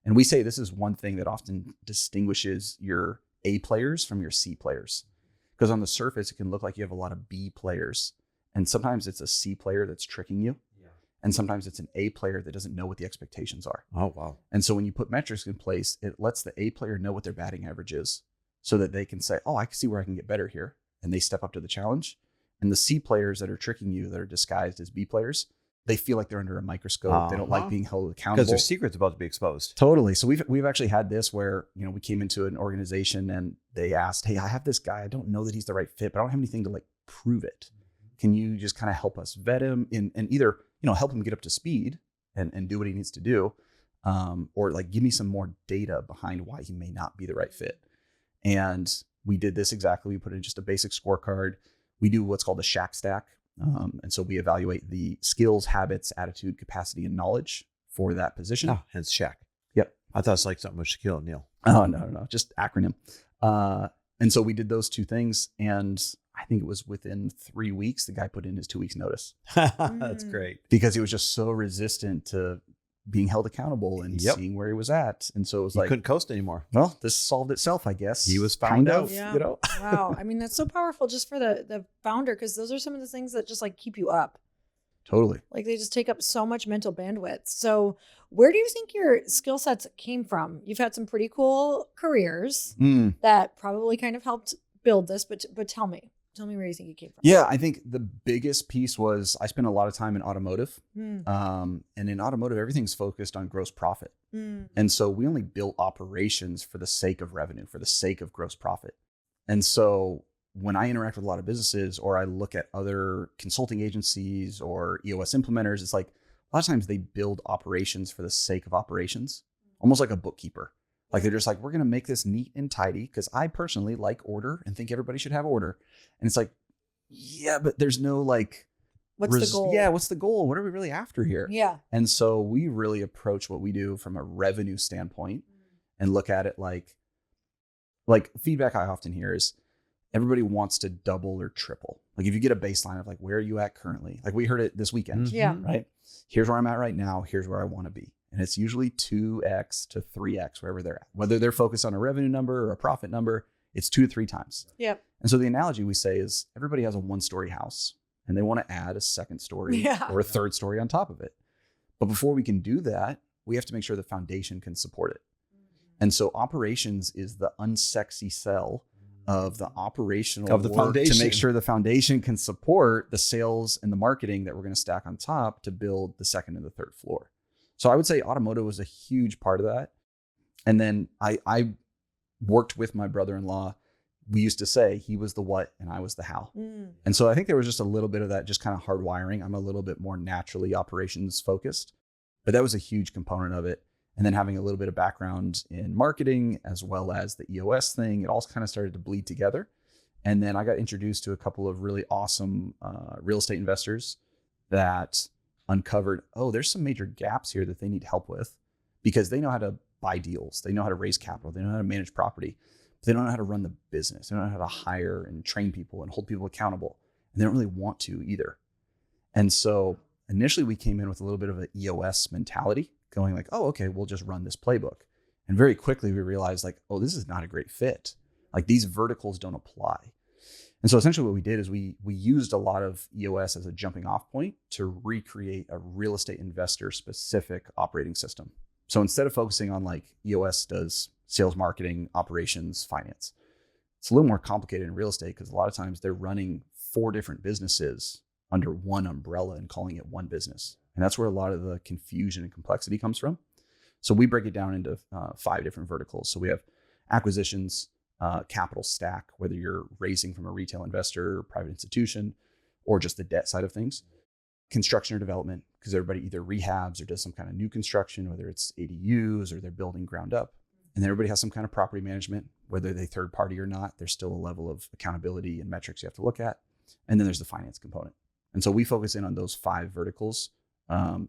And we say this is one thing that often distinguishes your A players from your C players. Because on the surface, it can look like you have a lot of B players. And sometimes it's a C player that's tricking you. And sometimes it's an A player that doesn't know what the expectations are.
Oh, wow.
And so when you put metrics in place, it lets the A player know what their batting average is, so that they can say, oh, I can see where I can get better here. And they step up to the challenge. And the C players that are tricking you, that are disguised as B players, they feel like they're under a microscope. They don't like being held accountable.
Because their secret's about to be exposed.
Totally. So we've actually had this where, we came into an organization and they asked, hey, I have this guy. I don't know that he's the right fit, but I don't have anything to, like, prove it. Can you just kind of help us vet him and either, help him get up to speed and do what he needs to do, or, like, give me some more data behind why he may not be the right fit. And we did this exactly. We put in just a basic scorecard. We do what's called a Shack Stack. And so we evaluate the skills, habits, attitude, capacity, and knowledge for that position.
Oh, hence Shack.
Yep.
I thought it's like something with Shaquille O'Neal.
Oh, no. Just acronym. And so we did those two things. And I think it was within 3 weeks, the guy put in his 2 weeks notice.
That's great.
Because he was just so resistant to being held accountable and seeing where he was at. And so it was
he couldn't coast anymore.
Well, this solved itself, I guess.
He was found out.
Yeah. Wow. I mean, that's so powerful just for the founder, because those are some of the things that just, like, keep you up.
Totally.
Like, they just take up so much mental bandwidth. So where do you think your skill sets came from? You've had some pretty cool careers that probably kind of helped build this, but tell me where you think it came from.
Yeah, I think the biggest piece was I spent a lot of time in automotive. And in automotive, everything's focused on gross profit. And so we only built operations for the sake of revenue, for the sake of gross profit. And so when I interact with a lot of businesses, or I look at other consulting agencies or EOS implementers, it's like a lot of times they build operations for the sake of operations, almost like a bookkeeper. Like, they're just like, we're going to make this neat and tidy because I personally like order and think everybody should have order. And it's like, yeah, but there's no, like,
what's the goal?
Yeah, what's the goal? What are we really after here?
Yeah.
And so we really approach what we do from a revenue standpoint and look at it like feedback I often hear is everybody wants to double or triple. Like, if you get a baseline of, like, where are you at currently? Like, we heard it this weekend.
Yeah.
Right? Here's where I'm at right now. Here's where I want to be. And it's usually 2x to 3x wherever they're at. Whether they're focused on a revenue number or a profit number, it's 2 to 3 times.
Yep.
And so the analogy we say is everybody has a 1-story house and they want to add a 2nd story or a 3rd story on top of it. But before we can do that, we have to make sure the foundation can support it. And so operations is the unsexy sell of the operational
of the
work
foundation
to make sure the foundation can support the sales and the marketing that we're going to stack on top to build the 2nd and the 3rd floor. So I would say automotive was a huge part of that. And then I worked with my brother-in-law we used to say he was the what and I was the how. And so I think there was just a little bit of that just kind of hardwiring. I'm a little bit more naturally operations focused, but that was a huge component of it. And then having a little bit of background in marketing as well as the EOS thing, it all kind of started to bleed together. And then I got introduced to a couple of really awesome real estate investors that uncovered, oh, there's some major gaps here that they need help with, because they know how to buy deals. They know how to raise capital. They know how to manage property. But they don't know how to run the business. They don't know how to hire and train people and hold people accountable. And they don't really want to either. And so initially we came in with a little bit of an EOS mentality, going like, oh, okay, we'll just run this playbook. And very quickly we realized like, oh, this is not a great fit. Like these verticals don't apply. And so essentially what we did is we used a lot of EOS as a jumping off point to recreate a real estate investor specific operating system. So instead of focusing on like EOS does sales, marketing, operations, finance, it's a little more complicated in real estate because a lot of times they're running 4 different businesses under one umbrella and calling it one business. And that's where a lot of the confusion and complexity comes from. So we break it down into 5 different verticals. So we have acquisitions, capital stack, whether you're raising from a retail investor, private institution, or just the debt side of things. Construction or development, because everybody either rehabs or does some kind of new construction, whether it's ADUs or they're building ground up. And then everybody has some kind of property management, whether they third party or not. There's still a level of accountability and metrics you have to look at. And then there's the finance component. And so we focus in on those 5 verticals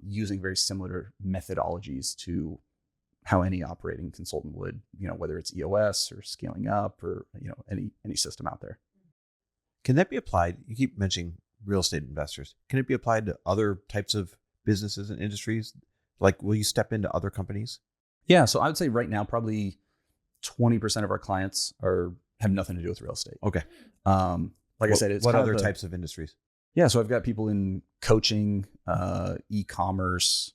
using very similar methodologies to how any operating consultant would, whether it's EOS or scaling up or, any system out there.
Can that be applied? You keep mentioning real estate investors. Can it be applied to other types of businesses and industries? Like, will you step into other companies?
Yeah. So I would say right now, probably 20% of our clients have nothing to do with real estate.
Okay.
I said, it's
what other types of industries?
Yeah. So I've got people in coaching, e-commerce,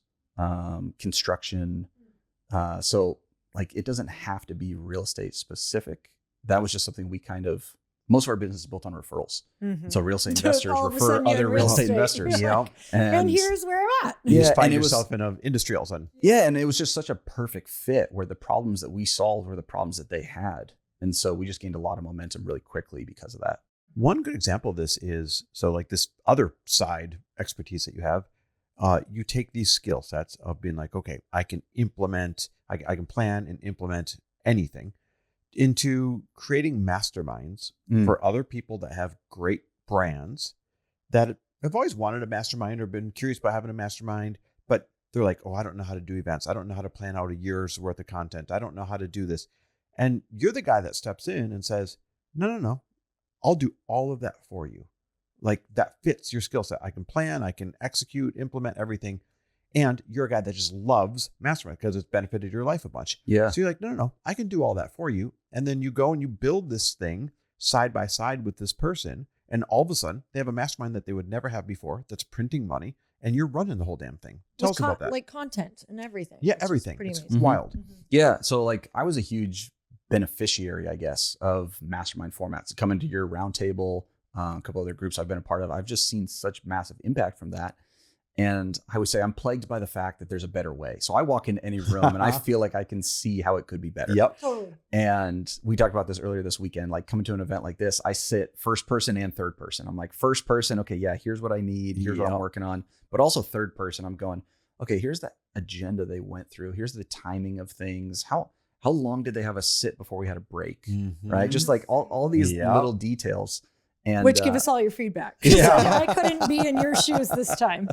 construction. So like, it doesn't have to be real estate specific. That was just something we most of our business is built on referrals. Mm-hmm. So real estate investors refer other real estate investors.
Yeah. And here's where I'm at.
You just find yourself in an industry all of a sudden.
Yeah. And it was just such a perfect fit where the problems that we solved were the problems that they had. And so we just gained a lot of momentum really quickly because of that.
One good example of this is, so like this other side expertise that you have, you take these skill sets of being like, okay, I can plan and implement anything, into creating masterminds for other people that have great brands that have always wanted a mastermind or been curious about having a mastermind, but they're like, oh, I don't know how to do events. I don't know how to plan out a year's worth of content. I don't know how to do this. And you're the guy that steps in and says, no, I'll do all of that for you. Like that fits your skill set. I can plan, I can execute, implement everything. And you're a guy that just loves mastermind because it's benefited your life a bunch.
Yeah.
So you're like, no, I can do all that for you. And then you go and you build this thing side by side with this person. And all of a sudden they have a mastermind that they would never have before that's printing money. And you're running the whole damn thing. Tell us about that.
Like content and everything.
Yeah, everything. It's
amazing.
wild.
Mm-hmm.
Yeah. So like I was a huge beneficiary, I guess, of mastermind formats. Coming to your roundtable, a couple other groups I've been a part of, I've just seen such massive impact from that. And I would say I'm plagued by the fact that there's a better way. So I walk into any room and I feel like I can see how it could be better.
Yep.
Totally.
And we talked about this earlier this weekend, like coming to an event like this, I sit first person and third person. I'm like, first person, okay, yeah, here's what I need. Here's what I'm working on. But also third person, I'm going, okay, here's the agenda they went through. Here's the timing of things. How long did they have us sit before we had a break? Mm-hmm. Right? Just like all these little details. And,
which give us all your feedback.
Yeah.
I couldn't be in your shoes this time.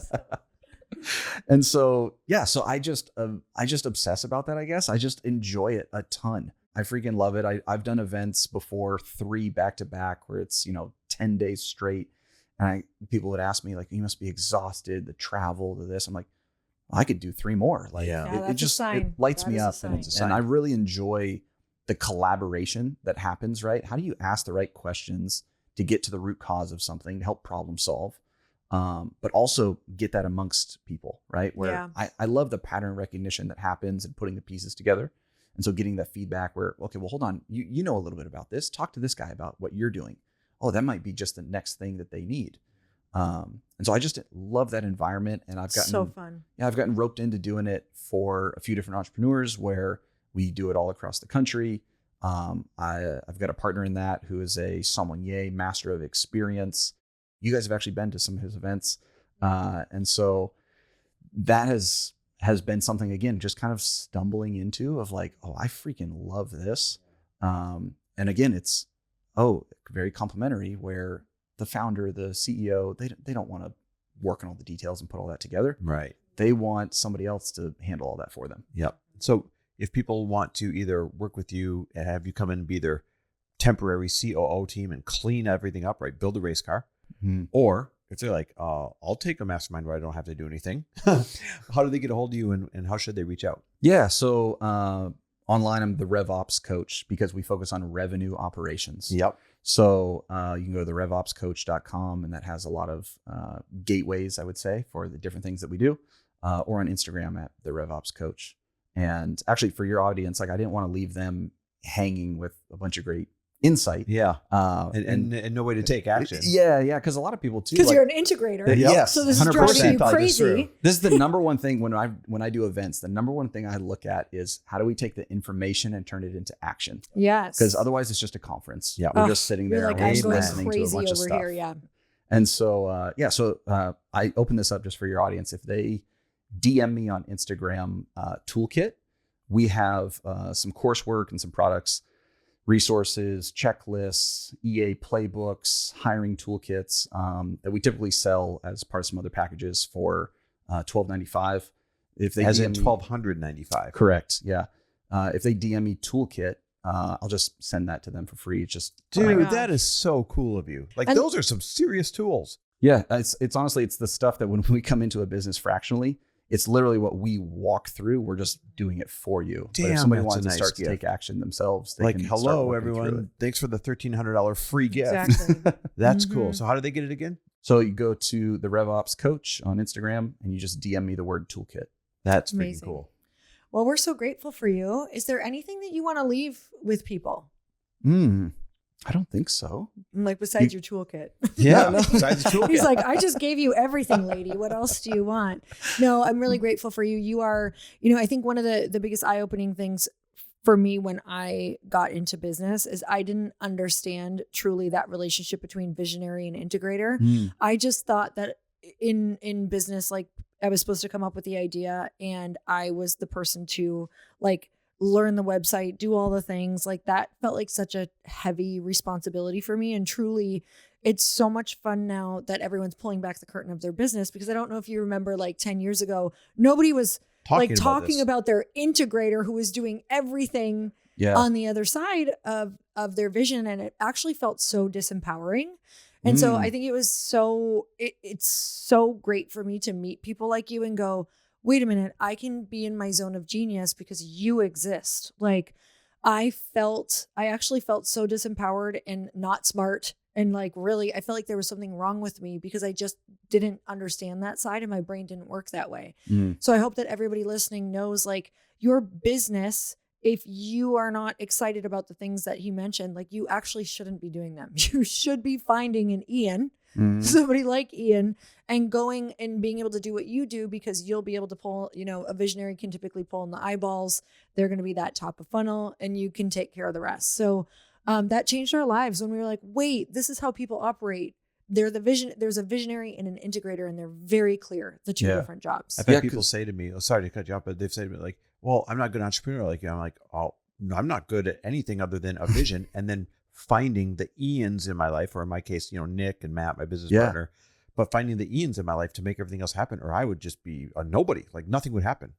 And so I just obsess about that, I guess. I just enjoy it a ton. I freaking love it. I've done events before, 3 back-to-back where it's, 10 days straight. And people would ask me like, you must be exhausted, the travel, to this. I'm like, well, I could do 3 more. Like it lights me up. And I really enjoy the collaboration that happens, right? How do you ask the right questions to get to the root cause of something, to help problem solve, but also get that amongst people, right? Where I love the pattern recognition that happens and putting the pieces together. And so getting that feedback where, okay, well, hold on, you know a little bit about this. Talk to this guy about what you're doing. Oh, that might be just the next thing that they need. And so I just love that environment. And I've gotten
so fun.
Yeah, I've gotten roped into doing it for a few different entrepreneurs where we do it all across the country. I've got a partner in that who is a sommelier, master of experience. You guys have actually been to some of his events. And so that has been something, again, just kind of stumbling into of like, oh, I freaking love this. And again, it's, very complimentary where the founder, the CEO, they don't want to work on all the details and put all that together.
Right.
They want somebody else to handle all that for them.
Yep. So if people want to either work with you and have you come in and be their temporary COO team and clean everything up, right? Build a race car.
Mm-hmm.
Or if they're like, I'll take a mastermind where I don't have to do anything. How do they get a hold of you and how should they reach out?
Yeah. So online, I'm the RevOps coach because we focus on revenue operations.
Yep.
So you can go to the revopscoach.com, and that has a lot of gateways, I would say, for the different things that we do, or on Instagram at the RevOps Coach. And actually, for your audience, like I didn't want to leave them hanging with a bunch of great insight.
Yeah.
And
no way to take action.
Yeah. Because a lot of people too.
Because
like,
you're an integrator.
Yes.
So this is
100%
driving you
thought this
crazy.
through. This is the number one thing when I do events. The number one thing I look at is how do we take the information and turn it into action?
Yes.
Because otherwise it's just a conference.
Yeah.
We're just sitting
You're
there
like, I'm going
listening to a
crazy
bunch of
over
stuff.
here. Yeah.
And so, I open this up just for your audience. If they DM me on Instagram, toolkit, we have some coursework and some products, resources, checklists, EA playbooks, hiring toolkits that we typically sell as part of some other packages for $12.95. If they
As
DM
in
me-
$1,295.
Correct. Yeah. If they DM me toolkit, I'll just send that to them for free. It's just
Dude,
gosh.
that is so cool of you. Like
And-
those are some serious tools.
Yeah, it's honestly, it's the stuff that when we come into a business fractionally, it's literally what we walk through. We're just doing it for you. But
Damn,
if somebody
that's a
wants to
nice
start to
gift.
take action themselves, they
Like,
can start
hello,
working through it.
everyone. Thanks for the $1,300 free gift.
Exactly.
That's cool.
Mhm.
So how do they get it again?
So you go to the RevOps Coach on Instagram and you just DM me the word toolkit.
That's freaking
Amazing.
cool.
Well, we're so grateful for you. Is there anything that you want to leave with people?
I don't think so.
Like besides your toolkit.
Yeah.
No.
Besides the toolkit.
He's like, I just gave you everything, lady. What else do you want? No, I'm really grateful for you. You are, I think one of the biggest eye-opening things for me when I got into business is I didn't understand truly that relationship between visionary and integrator. I just thought that in business, like I was supposed to come up with the idea and I was the person to like learn the website, do all the things. Like that felt like such a heavy responsibility for me. And truly, it's so much fun now that everyone's pulling back the curtain of their business, because I don't know if you remember like 10 years ago, nobody was talking about their integrator who was doing everything on the other side of their vision. And it actually felt so disempowering. And so I think it was it's so great for me to meet people like you and go, wait a minute, I can be in my zone of genius because you exist. Like I actually felt so disempowered and not smart. And like, really, I felt like there was something wrong with me because I just didn't understand that side and my brain didn't work that way. So I hope that everybody listening knows like your business, if you are not excited about the things that he mentioned, like you actually shouldn't be doing them. You should be finding an Ian, somebody like Ian, and going and being able to do what you do, because you'll be able to pull, a visionary can typically pull in the eyeballs. They're going to be that top of funnel and you can take care of the rest. So that changed our lives when we were like, wait, this is how people operate. There's a visionary and an integrator, and they're very clear, the two different jobs.
I've had people say to me, sorry to cut you off, but they've said to me like, well, I'm not a good entrepreneur like you. I'm like, oh, no, I'm not good at anything other than a vision. And then finding the Ians in my life, or in my case, Nick and Matt, my business partner, but finding the Ians in my life to make everything else happen, or I would just be a nobody. Like nothing would happen.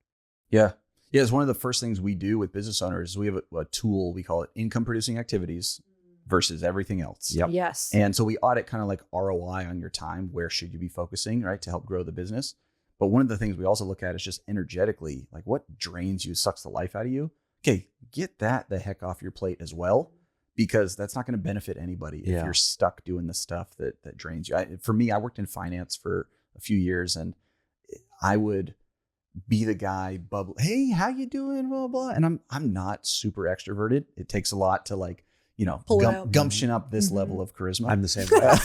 Yeah. Yeah. It's one of the first things we do with business owners. We have a tool, we call it income producing activities versus everything else.
Yep.
Yes.
And so we audit kind of like ROI on your time. Where should you be focusing, right, to help grow the business? But one of the things we also look at is just energetically, like what drains you, sucks the life out of you. Okay, get that the heck off your plate as well, because that's not going to benefit anybody if you're stuck doing the stuff that drains you. For me, I worked in finance for a few years, and I would be the guy bubble, hey, how you doing, blah, blah. And I'm not super extroverted. It takes a lot to like, gumption up this level of charisma.
I'm the same way.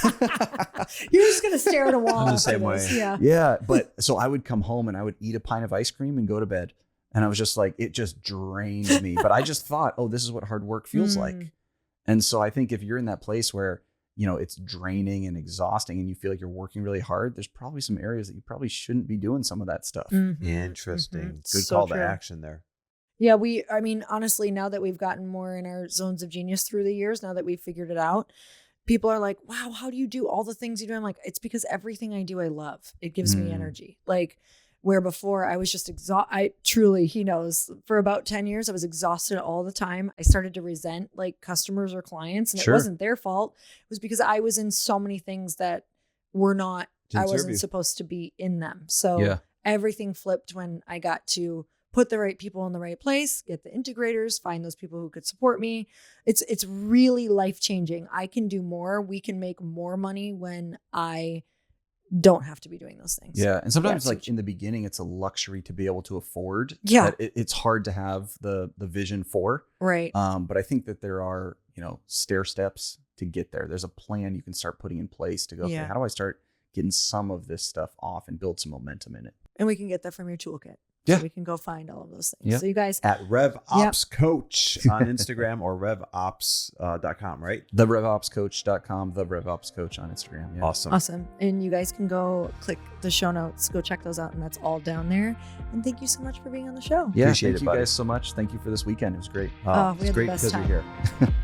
You're just going to stare at a wall.
I'm the same way.
Yeah.
Yeah. But so I would come home and I would eat a pint of ice cream and go to bed. And I was just like, it just drained me. But I just thought, oh, this is what hard work feels like. And so I think if you're in that place where, it's draining and exhausting and you feel like you're working really hard, there's probably some areas that you probably shouldn't be doing some of that stuff.
Interesting. Good
So
call
true.
to action there.
Yeah, I mean, honestly, now that we've gotten more in our zones of genius through the years, now that we've figured it out, people are like, wow, how do you do all the things you do? I'm like, it's because everything I do, I love. It gives me energy. Like, where before I was just he knows, for about 10 years, I was exhausted all the time. I started to resent like customers or clients, and
Sure.
it wasn't their fault. It was because I was in so many things that were not,
Didn't
I
serve
wasn't
you.
supposed to be in them. So
Yeah.
everything flipped when I got to put the right people in the right place, get the integrators, find those people who could support me. It's really life-changing. I can do more. We can make more money when I don't have to be doing those things.
Yeah. And sometimes
Yeah,
like in the beginning, it's a luxury to be able to afford.
Yeah.
That it's hard to have the vision for.
Right.
But I think that there are, stair steps to get there. There's a plan you can start putting in place to go, okay,
Yeah.
how do I start getting some of this stuff off and build some momentum in it?
And we can get that from your toolkit.
Yeah.
So we can go find all of those things.
Yeah.
So you guys,
At RevOps Coach on Instagram or RevOps.com, right?
TheRevOpsCoach.com, The RevOps Coach on Instagram. Yeah.
awesome. And you guys can go click the show notes, go check those out. And that's all down there. And thank you so much for being on the show.
Yeah.
Appreciate
Thank
it,
you
buddy.
guys so much. Thank you for this weekend. It was great.
Oh, we
It's
had the
great
best
because
time.
you're here.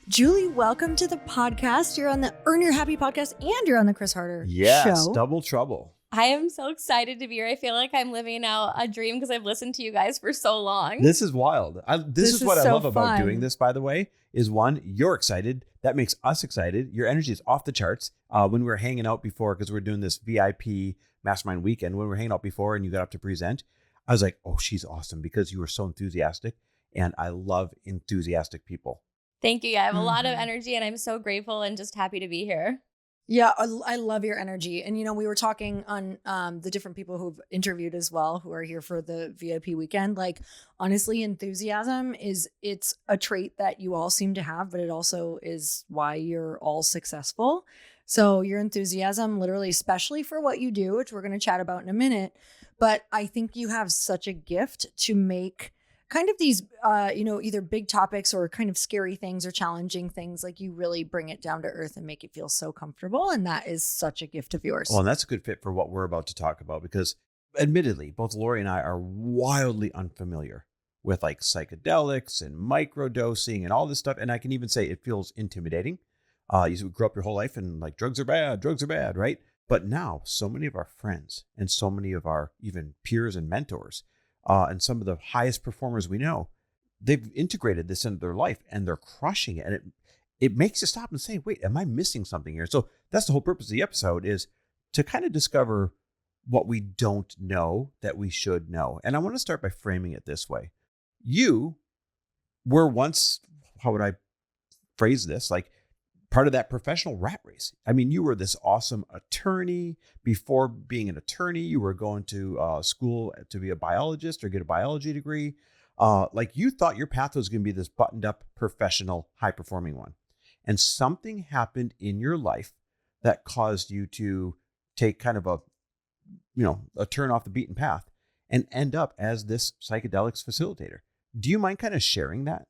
Julie, welcome to the podcast. You're on the Earn Your Happy podcast and you're on the Chris Harder
Yes,
show.
double trouble.
I am so excited to be here. I feel like I'm living out a dream because I've listened to you guys for so long.
This is wild. This is what I
so
love about
fun.
doing this, by the way, is one, you're excited. That makes us excited. Your energy is off the charts. When we were hanging out before, because we're doing this VIP Mastermind weekend, when we were hanging out before and you got up to present, I was like, oh, she's awesome because you were so enthusiastic. And I love enthusiastic people.
Thank you. Yeah, I have a lot of
Mhm.
energy and I'm so grateful and just happy to be here.
Yeah, I love your energy. And, we were talking on the different people who've interviewed as well, who are here for the VIP weekend. Like, honestly, enthusiasm it's a trait that you all seem to have, but it also is why you're all successful. So your enthusiasm, literally, especially for what you do, which we're going to chat about in a minute. But I think you have such a gift to make kind of these, either big topics or kind of scary things or challenging things, like you really bring it down to earth and make it feel so comfortable. And that is such a gift of yours.
Well, and that's a good fit for what we're about to talk about because admittedly, both Lori and I are wildly unfamiliar with like psychedelics and microdosing and all this stuff. And I can even say it feels intimidating. You grew up your whole life and like drugs are bad, right? But now so many of our friends and so many of our even peers and mentors and some of the highest performers we know, they've integrated this into their life and they're crushing it. And it makes you stop and say, wait, am I missing something here? So that's the whole purpose of the episode, is to kind of discover what we don't know that we should know. And I want to start by framing it this way. You were once, how would I phrase this? Like part of that professional rat race. I mean, you were this awesome attorney. Before being an attorney, you were going to school to be a biologist or get a biology degree. Like you thought your path was going to be this buttoned up, professional, high performing one. And something happened in your life that caused you to take kind of a turn off the beaten path and end up as this psychedelics facilitator. Do you mind kind of sharing that?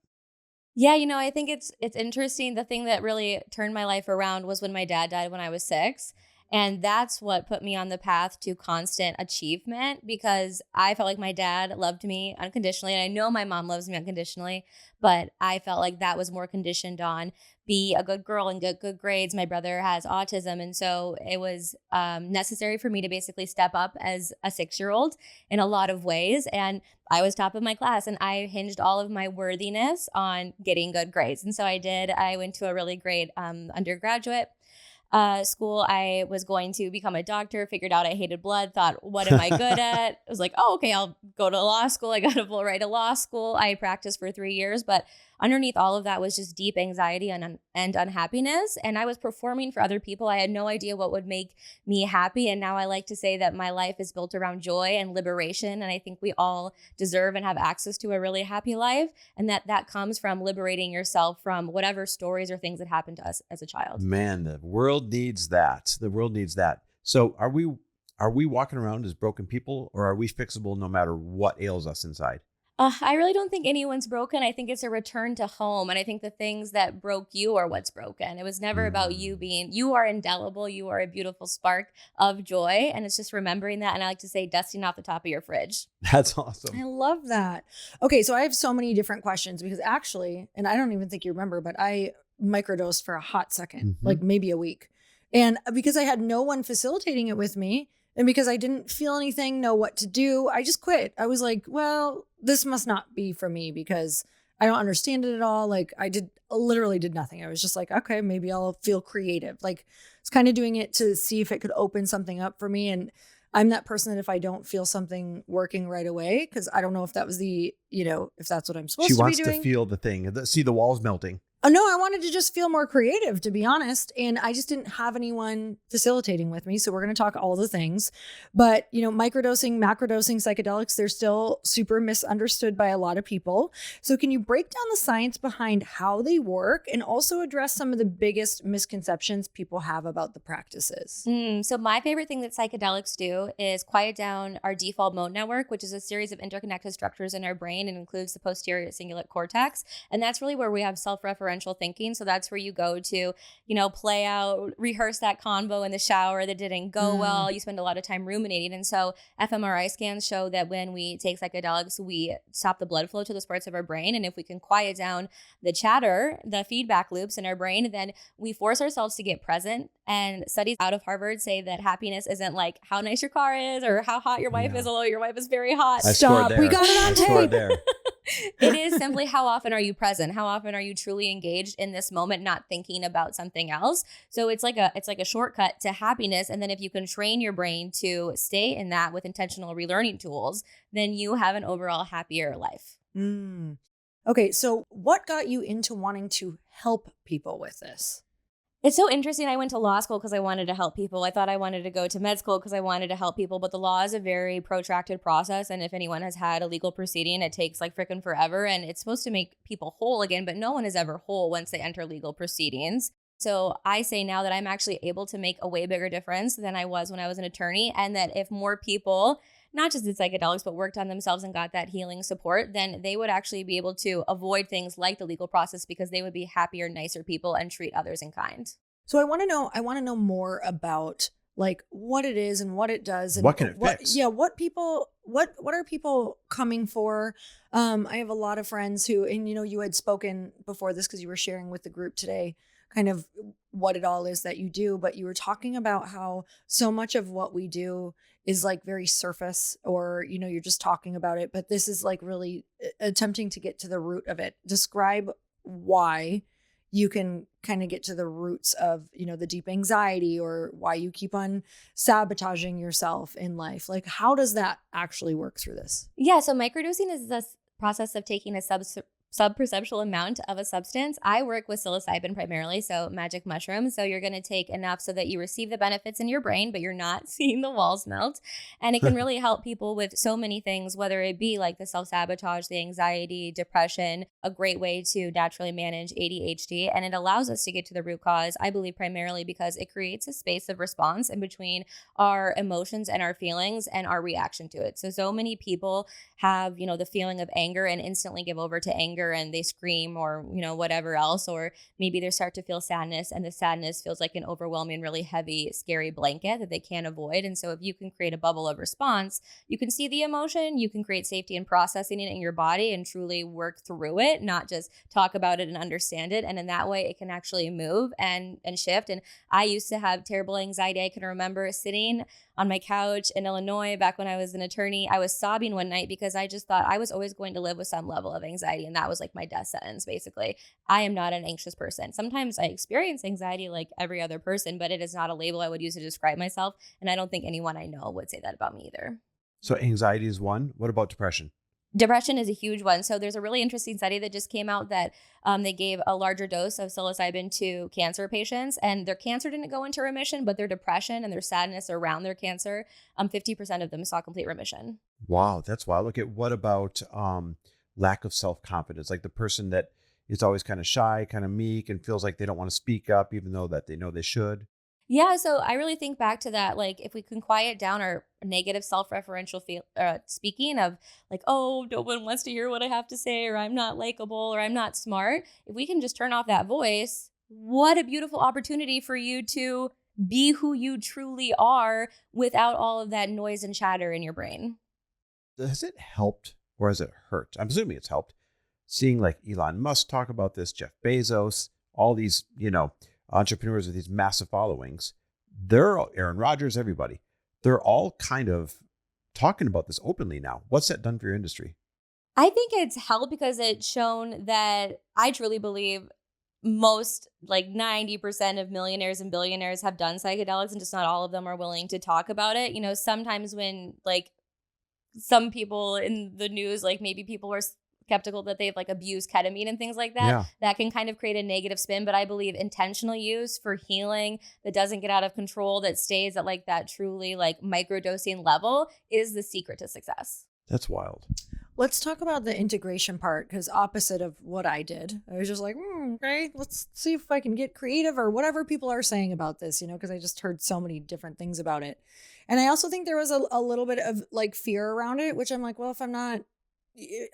Yeah, I think it's interesting. The thing that really turned my life around was when my dad died when I was 6. And that's what put me on the path to constant achievement, because I felt like my dad loved me unconditionally. And I know my mom loves me unconditionally, but I felt like that was more conditioned on be a good girl and get good grades. My brother has autism. And so it was necessary for me to basically step up as a 6-year-old in a lot of ways. And I was top of my class and I hinged all of my worthiness on getting good grades. And so I did. I went to a really great undergraduate school. I was going to become a doctor, figured out I hated blood, thought, what am I good at? I was like, oh, okay, I'll go to law school. I got to right to law school. I practiced for 3 years, but underneath all of that was just deep anxiety and unhappiness. And I was performing for other people. I had no idea what would make me happy. And now I like to say that my life is built around joy and liberation. And I think we all deserve and have access to a really happy life. And that comes from liberating yourself from whatever stories or things that happened to us as a child.
Man, the world needs that. The world needs that. So are we Are we walking around as broken people, or are we fixable no matter what ails us inside?
I really don't think anyone's broken. I think it's a return to home. And I think the things that broke you are what's broken. It was never about you you are indelible. You are a beautiful spark of joy. And it's just remembering that. And I like to say, dusting off the top of your fridge.
That's awesome.
I love that. Okay, so I have so many different questions because actually, and I don't even think you remember, but I microdosed for a hot second, like maybe a week. And because I had no one facilitating it with me, and because I didn't feel anything, know what to do, I just quit. I was like, well, this must not be for me because I don't understand it at all. Like literally did nothing. I was just like, okay, maybe I'll feel creative. Like it's kind of doing it to see if it could open something up for me. And I'm that person that if I don't feel something working right away, because I don't know if that was if that's what I'm supposed to be doing.
She wants to feel the thing, see the walls melting.
Oh, no, I wanted to just feel more creative, to be honest. And I just didn't have anyone facilitating with me. So we're going to talk all the things. But, microdosing, macrodosing, psychedelics, they're still super misunderstood by a lot of people. So can you break down the science behind how they work and also address some of the biggest misconceptions people have about the practices?
So my favorite thing that psychedelics do is quiet down our default mode network, which is a series of interconnected structures in our brain and includes the posterior cingulate cortex. And that's really where we have self-referential thinking. So that's where you go to, play out, rehearse that convo in the shower that didn't go well. You spend a lot of time ruminating. And so fMRI scans show that when we take psychedelics, we stop the blood flow to those parts of our brain. And if we can quiet down the chatter, the feedback loops in our brain, then we force ourselves to get present. And studies out of Harvard say that happiness isn't like how nice your car is or how hot your wife is, although your wife is very hot.
Stop. We got it on tape.
There.
It is simply how often are you present? How often are you truly engaged in this moment, not thinking about something else? So it's like a shortcut to happiness. And then if you can train your brain to stay in that with intentional relearning tools, then you have an overall happier life.
Okay, so what got you into wanting to help people with this?
It's so interesting. I went to law school because I wanted to help people. I thought I wanted to go to med school because I wanted to help people, but the law is a very protracted process. And if anyone has had a legal proceeding, it takes like freaking forever. And it's supposed to make people whole again, but no one is ever whole once they enter legal proceedings. So I say now that I'm actually able to make a way bigger difference than I was when I was an attorney. And that if more people not just did psychedelics, but worked on themselves and got that healing support, then they would actually be able to avoid things like the legal process because they would be happier, nicer people and treat others in kind.
So I want to know more about like what it is and what it does and
what can it fix?
Yeah, what are people coming for? I have a lot of friends who, and you had spoken before this because you were sharing with the group today kind of what it all is that you do, but you were talking about how so much of what we do is like very surface or, you're just talking about it, but this is like really attempting to get to the root of it. Describe why you can kind of get to the roots of, the deep anxiety or why you keep on sabotaging yourself in life. Like, how does that actually work through this?
Yeah. So microdosing is the process of taking a sub-perceptual amount of a substance. I work with psilocybin primarily, so magic mushrooms. So you're going to take enough so that you receive the benefits in your brain, but you're not seeing the walls melt. And it can really help people with so many things, whether it be like the self-sabotage, the anxiety, depression, a great way to naturally manage ADHD. And it allows us to get to the root cause, I believe, primarily because it creates a space of response in between our emotions and our feelings and our reaction to it. So many people have, the feeling of anger and instantly give over to anger and they scream or, whatever else, or maybe they start to feel sadness and the sadness feels like an overwhelming, really heavy, scary blanket that they can't avoid. And so if you can create a bubble of response, you can see the emotion, you can create safety in processing it in your body and truly work through it, not just talk about it and understand it. And in that way, it can actually move and shift. And I used to have terrible anxiety. I can remember sitting on my couch in Illinois back when I was an attorney. I was sobbing one night because I just thought I was always going to live with some level of anxiety. And that was like my death sentence, basically. I am not an anxious person. Sometimes I experience anxiety like every other person, but it is not a label I would use to describe myself. And I don't think anyone I know would say that about me either.
So anxiety is one. What about depression?
Depression is a huge one. So there's a really interesting study that just came out that they gave a larger dose of psilocybin to cancer patients and their cancer didn't go into remission, but their depression and their sadness around their cancer, 50% of them saw complete remission.
Wow, that's wild. Okay, what about lack of self-confidence? Like the person that is always kind of shy, kind of meek and feels like they don't want to speak up even though that they know they should.
Yeah, so I really think back to that, like if we can quiet down our negative self-referential speaking of like, oh, no one wants to hear what I have to say, or I'm not likable, or I'm not smart. If we can just turn off that voice, what a beautiful opportunity for you to be who you truly are without all of that noise and chatter in your brain.
Has it helped or has it hurt? I'm assuming it's helped. Seeing like Elon Musk talk about this, Jeff Bezos, all these, entrepreneurs with these massive followings, they're all, Aaron Rodgers, everybody, they're all kind of talking about this openly now. What's that done for your industry?
I think it's helped because it's shown that I truly believe most, like 90% of millionaires and billionaires have done psychedelics, and just not all of them are willing to talk about it. Sometimes when like some people in the news, like maybe people are skeptical that they've like abused ketamine and things like that, that can kind of create a negative spin. But I believe intentional use for healing that doesn't get out of control, that stays at like that truly like microdosing level, is the secret to success.
That's wild.
Let's talk about the integration part, because opposite of what I did, I was just like, okay, let's see if I can get creative or whatever people are saying about this, because I just heard so many different things about it. And I also think there was a little bit of like fear around it, which I'm like, well, if I'm not,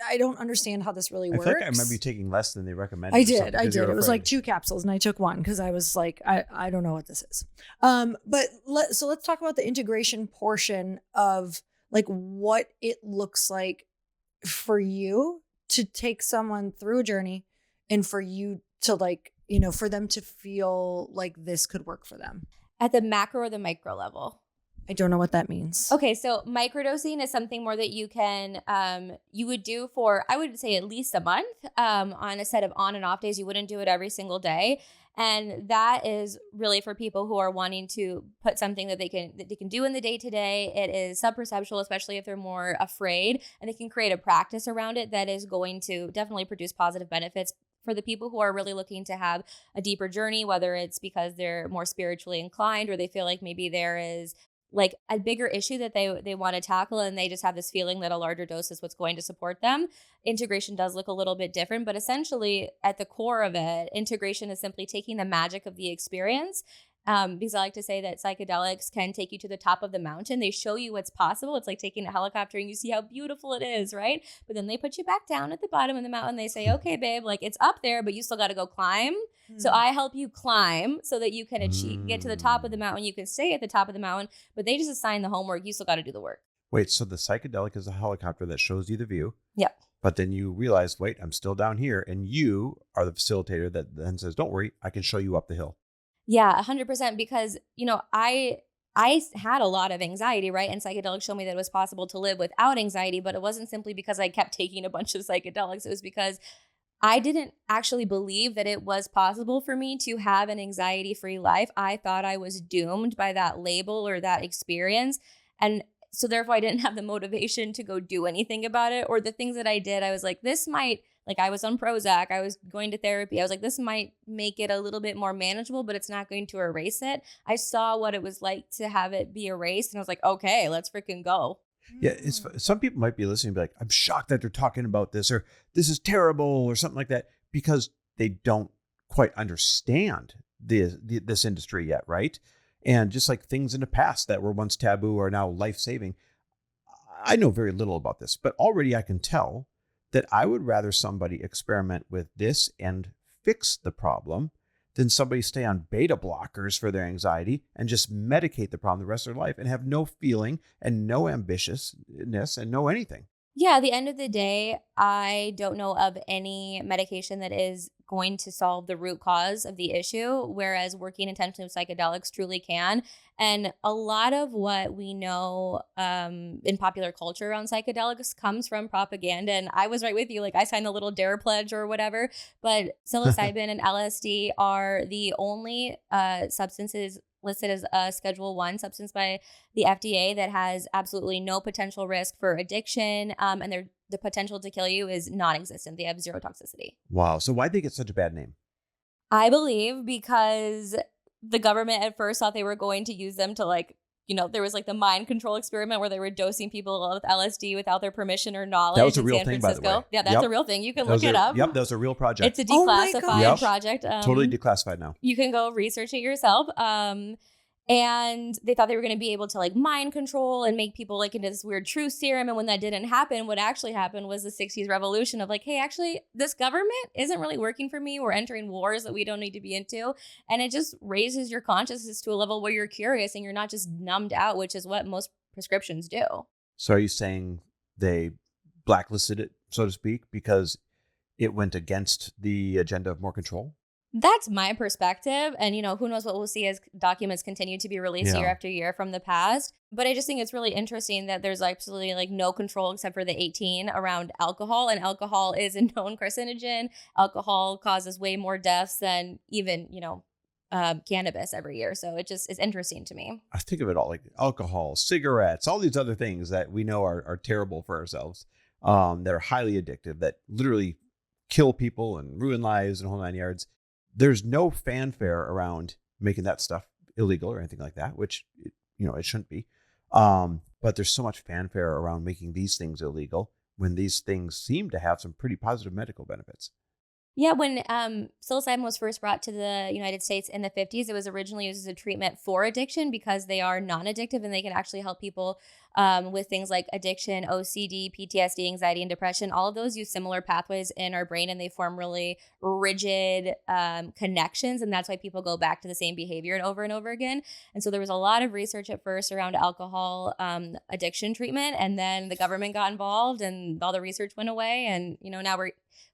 I don't understand how this really works.
I feel like I remember you taking less than they recommended.
I did. It was like 2 capsules and I took 1 because I was like, I don't know what this is. So let's talk about the integration portion of like what it looks like for you to take someone through a journey and for you to like, for them to feel like this could work for them.
At the macro or the micro level?
I don't know what that means.
Okay, so microdosing is something more that you can, you would do for, I would say at least a month on a set of on and off days. You wouldn't do it every single day. And that is really for people who are wanting to put something that they can do in the day to day. It is sub-perceptual, especially if they're more afraid, and they can create a practice around it that is going to definitely produce positive benefits for the people who are really looking to have a deeper journey, whether it's because they're more spiritually inclined or they feel like maybe there is like a bigger issue that they want to tackle, and they just have this feeling that a larger dose is what's going to support them. Integration does look a little bit different, but essentially at the core of it, integration is simply taking the magic of the experience. Because I like to say that psychedelics can take you to the top of the mountain. They show you what's possible. It's like taking a helicopter and you see how beautiful it is, right? But then they put you back down at the bottom of the mountain. They say, okay, babe, like it's up there, but you still got to go climb. So I help you climb so that you can get to the top of the mountain. You can stay at the top of the mountain, but they just assign the homework. You still got to do the work.
Wait, so the psychedelic is a helicopter that shows you the view.
Yep.
But then you realize, wait, I'm still down here. And you are the facilitator that then says, don't worry, I can show you up the hill.
Yeah, 100%. Because, I had a lot of anxiety, right? And psychedelics showed me that it was possible to live without anxiety, but it wasn't simply because I kept taking a bunch of psychedelics. It was because I didn't actually believe that it was possible for me to have an anxiety-free life. I thought I was doomed by that label or that experience. And so therefore I didn't have the motivation to go do anything about it. Or the things that I did, I was like, this might, like I was on Prozac, I was going to therapy. I was like, this might make it a little bit more manageable, but it's not going to erase it. I saw what it was like to have it be erased. And I was like, okay, let's freaking go.
Yeah, some people might be listening and be like, I'm shocked that they're talking about this, or this is terrible, or something like that, because they don't quite understand this industry yet, right? And just like things in the past that were once taboo are now life-saving. I know very little about this, but already I can tell that I would rather somebody experiment with this and fix the problem than somebody stay on beta blockers for their anxiety and just medicate the problem the rest of their life and have no feeling and no ambitiousness and no anything.
Yeah, at the end of the day, I don't know of any medication that is going to solve the root cause of the issue, whereas working intentionally with psychedelics truly can. And a lot of what we know in popular culture around psychedelics comes from propaganda. And I was right with you, like I signed the little DARE pledge or whatever, but psilocybin and LSD are the only substances listed as a Schedule 1 substance by the FDA that has absolutely no potential risk for addiction, and the potential to kill you is non-existent. They have zero toxicity.
Wow. So why'd they get such a bad name?
I believe because the government at first thought they were going to use them to there was like the mind control experiment where they were dosing people with LSD without their permission or knowledge.
That was a real thing, by the way.
Yeah, that's a real thing. You can look it up.
Yep, that was a real project.
It's a declassified project.
Totally declassified now.
You can go research it yourself. And they thought they were going to be able to like mind control and make people like into this weird truth serum. And when that didn't happen, what actually happened was the 60s revolution of like, hey, actually, this government isn't really working for me. We're entering wars that we don't need to be into. And it just raises your consciousness to a level where you're curious and you're not just numbed out, which is what most prescriptions do.
So are you saying they blacklisted it, so to speak, because it went against the agenda of more control?
That's my perspective. And, you know, who knows what we'll see as documents continue to be released year after year from the past. But I just think it's really interesting that there's absolutely like no control except for the 18 around alcohol. And alcohol is a known carcinogen. Alcohol causes way more deaths than even, you know, cannabis every year. So it just is interesting to me.
I think of it all like alcohol, cigarettes, all these other things that we know are terrible for ourselves, that are highly addictive, that literally kill people and ruin lives and whole 9 yards. There's no fanfare around making that stuff illegal or anything like that, which, you know, it shouldn't be. But there's so much fanfare around making these things illegal when these things seem to have some pretty positive medical benefits.
Yeah, when psilocybin was first brought to the United States in the 50s, it was originally used as a treatment for addiction because they are non-addictive and they can actually help people with things like addiction, OCD, PTSD, anxiety, and depression. All of those use similar pathways in our brain and they form really rigid connections. And that's why people go back to the same behavior and over again. And so there was a lot of research at first around alcohol addiction treatment. And then the government got involved and all the research went away. And, you know, now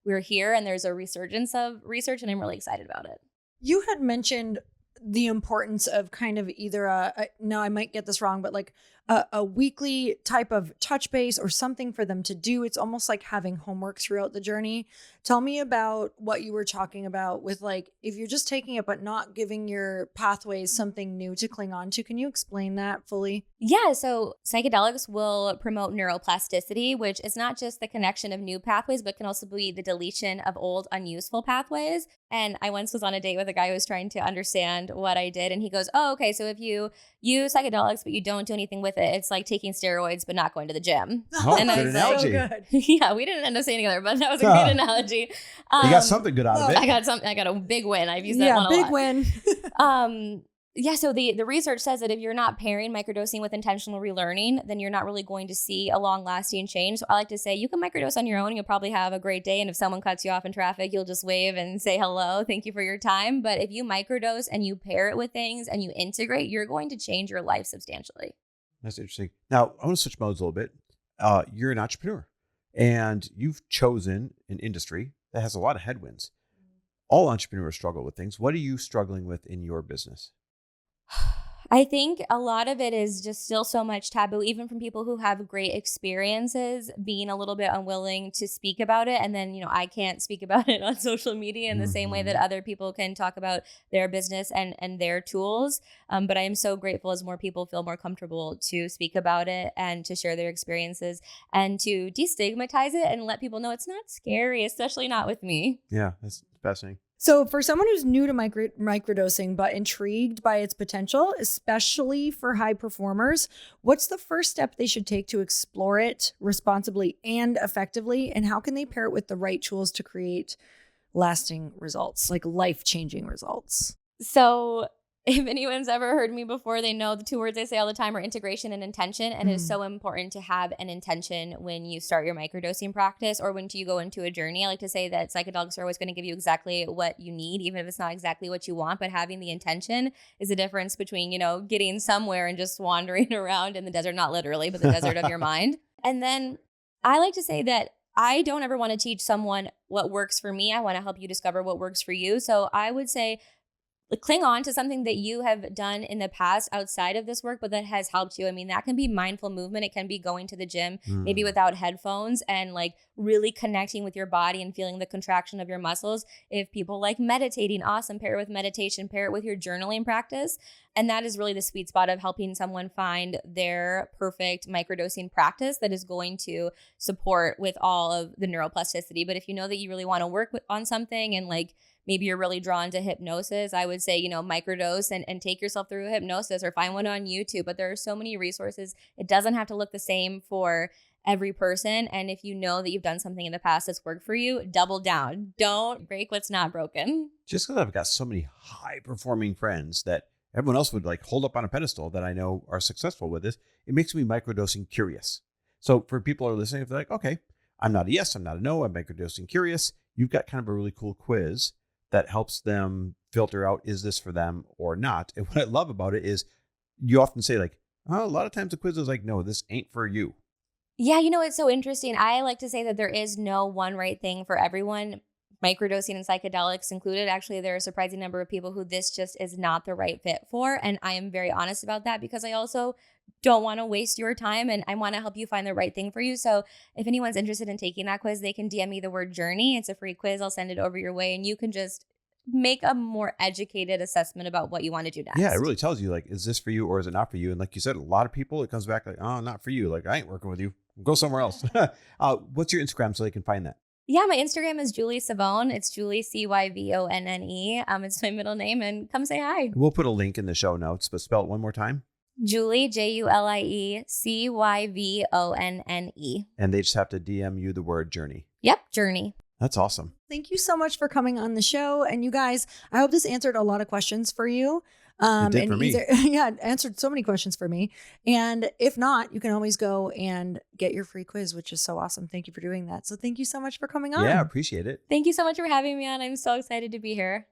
we're here and there's a resurgence of research and I'm really excited about it.
You had mentioned the importance of kind of either no, I might get this wrong, but like a weekly type of touch base or something for them to do. It's almost like having homework throughout the journey. Tell me about what you were talking about with like, if you're just taking it, but not giving your pathways something new to cling on to. Can you explain that fully?
Yeah. So psychedelics will promote neuroplasticity, which is not just the connection of new pathways, but can also be the deletion of old unuseful pathways. And I once was on a date with a guy who was trying to understand what I did. And he goes, oh, okay. So if you use psychedelics, but you don't do anything with it, it's like taking steroids, but not going to the gym.
Oh,
and
good analogy.
So good.
Yeah, we didn't end up saying together, but that was a great analogy.
You got something good out of it.
I got a big win. I've used that one a lot.
Yeah, big win.
Yeah, so the research says that if you're not pairing microdosing with intentional relearning, then you're not really going to see a long-lasting change. So I like to say you can microdose on your own. You'll probably have a great day. And if someone cuts you off in traffic, you'll just wave and say hello. Thank you for your time. But if you microdose and you pair it with things and you integrate, you're going to change your life substantially.
That's interesting. Now, I want to switch modes a little bit. You're an entrepreneur and you've chosen an industry that has a lot of headwinds. All entrepreneurs struggle with things. What are you struggling with in your business?
I think a lot of it is just still so much taboo, even from people who have great experiences, being a little bit unwilling to speak about it. And then, you know, I can't speak about it on social media in the same way that other people can talk about their business and their tools. But I am so grateful as more people feel more comfortable to speak about it and to share their experiences and to destigmatize it and let people know it's not scary, especially not with me.
Yeah, that's fascinating.
So for someone who's new to microdosing but intrigued by its potential, especially for high performers, what's the first step they should take to explore it responsibly and effectively? And how can they pair it with the right tools to create lasting results, like life-changing results?
So if anyone's ever heard me before, they know the two words I say all the time are integration and intention. And it's so important to have an intention when you start your microdosing practice or when you go into a journey. I like to say that psychedelics are always going to give you exactly what you need, even if it's not exactly what you want. But having the intention is the difference between, you know, getting somewhere and just wandering around in the desert, not literally, but the desert of your mind. And then I like to say that I don't ever want to teach someone what works for me. I want to help you discover what works for you. So I would say, cling on to something that you have done in the past outside of this work, but that has helped you. I mean, that can be mindful movement. It can be going to the gym, maybe without headphones and like really connecting with your body and feeling the contraction of your muscles. If people like meditating, awesome. Pair it with meditation, pair it with your journaling practice. And that is really the sweet spot of helping someone find their perfect microdosing practice that is going to support with all of the neuroplasticity. But if you know that you really want to work on something and like, maybe you're really drawn to hypnosis, I would say, you know, microdose and take yourself through hypnosis or find one on YouTube. But there are so many resources. It doesn't have to look the same for every person. And if you know that you've done something in the past that's worked for you, double down. Don't break what's not broken.
Just because I've got so many high performing friends that everyone else would like hold up on a pedestal that I know are successful with this. It makes me microdosing curious. So for people who are listening, if they're like, okay, I'm not a yes, I'm not a no, I'm microdosing curious. You've got kind of a really cool quiz that helps them filter out, is this for them or not? And what I love about it is you often say like, oh, a lot of times the quiz is like, no, this ain't for you.
Yeah, it's so interesting. I like to say that there is no one right thing for everyone, microdosing and psychedelics included. Actually, there are a surprising number of people who this just is not the right fit for. And I am very honest about that because I also don't want to waste your time and I want to help you find the right thing for you. So if anyone's interested in taking that quiz, they can DM me the word journey. It's a free quiz. I'll send it over your way and you can just make a more educated assessment about what you want to do next.
Yeah, it really tells you like, is this for you or is it not for you? And like you said, a lot of people, it comes back like, oh, not for you. Like, I ain't working with you. Go somewhere else. What's your Instagram so they can find that?
Yeah, my Instagram is Julie Cyvonne. It's Julie Cyvonne. It's my middle name, and come say hi.
We'll put a link in the show notes, but spell it one more time.
Julie, Julie Cyvonne.
And they just have to DM you the word journey.
Yep, journey.
That's awesome.
Thank you so much for coming on the show. And you guys, I hope this answered a lot of questions for you.
It did for me.
It answered so many questions for me. And if not, you can always go and get your free quiz, which is so awesome. Thank you for doing that. So thank you so much for coming on.
Yeah, appreciate it.
Thank you so much for having me on. I'm so excited to be here.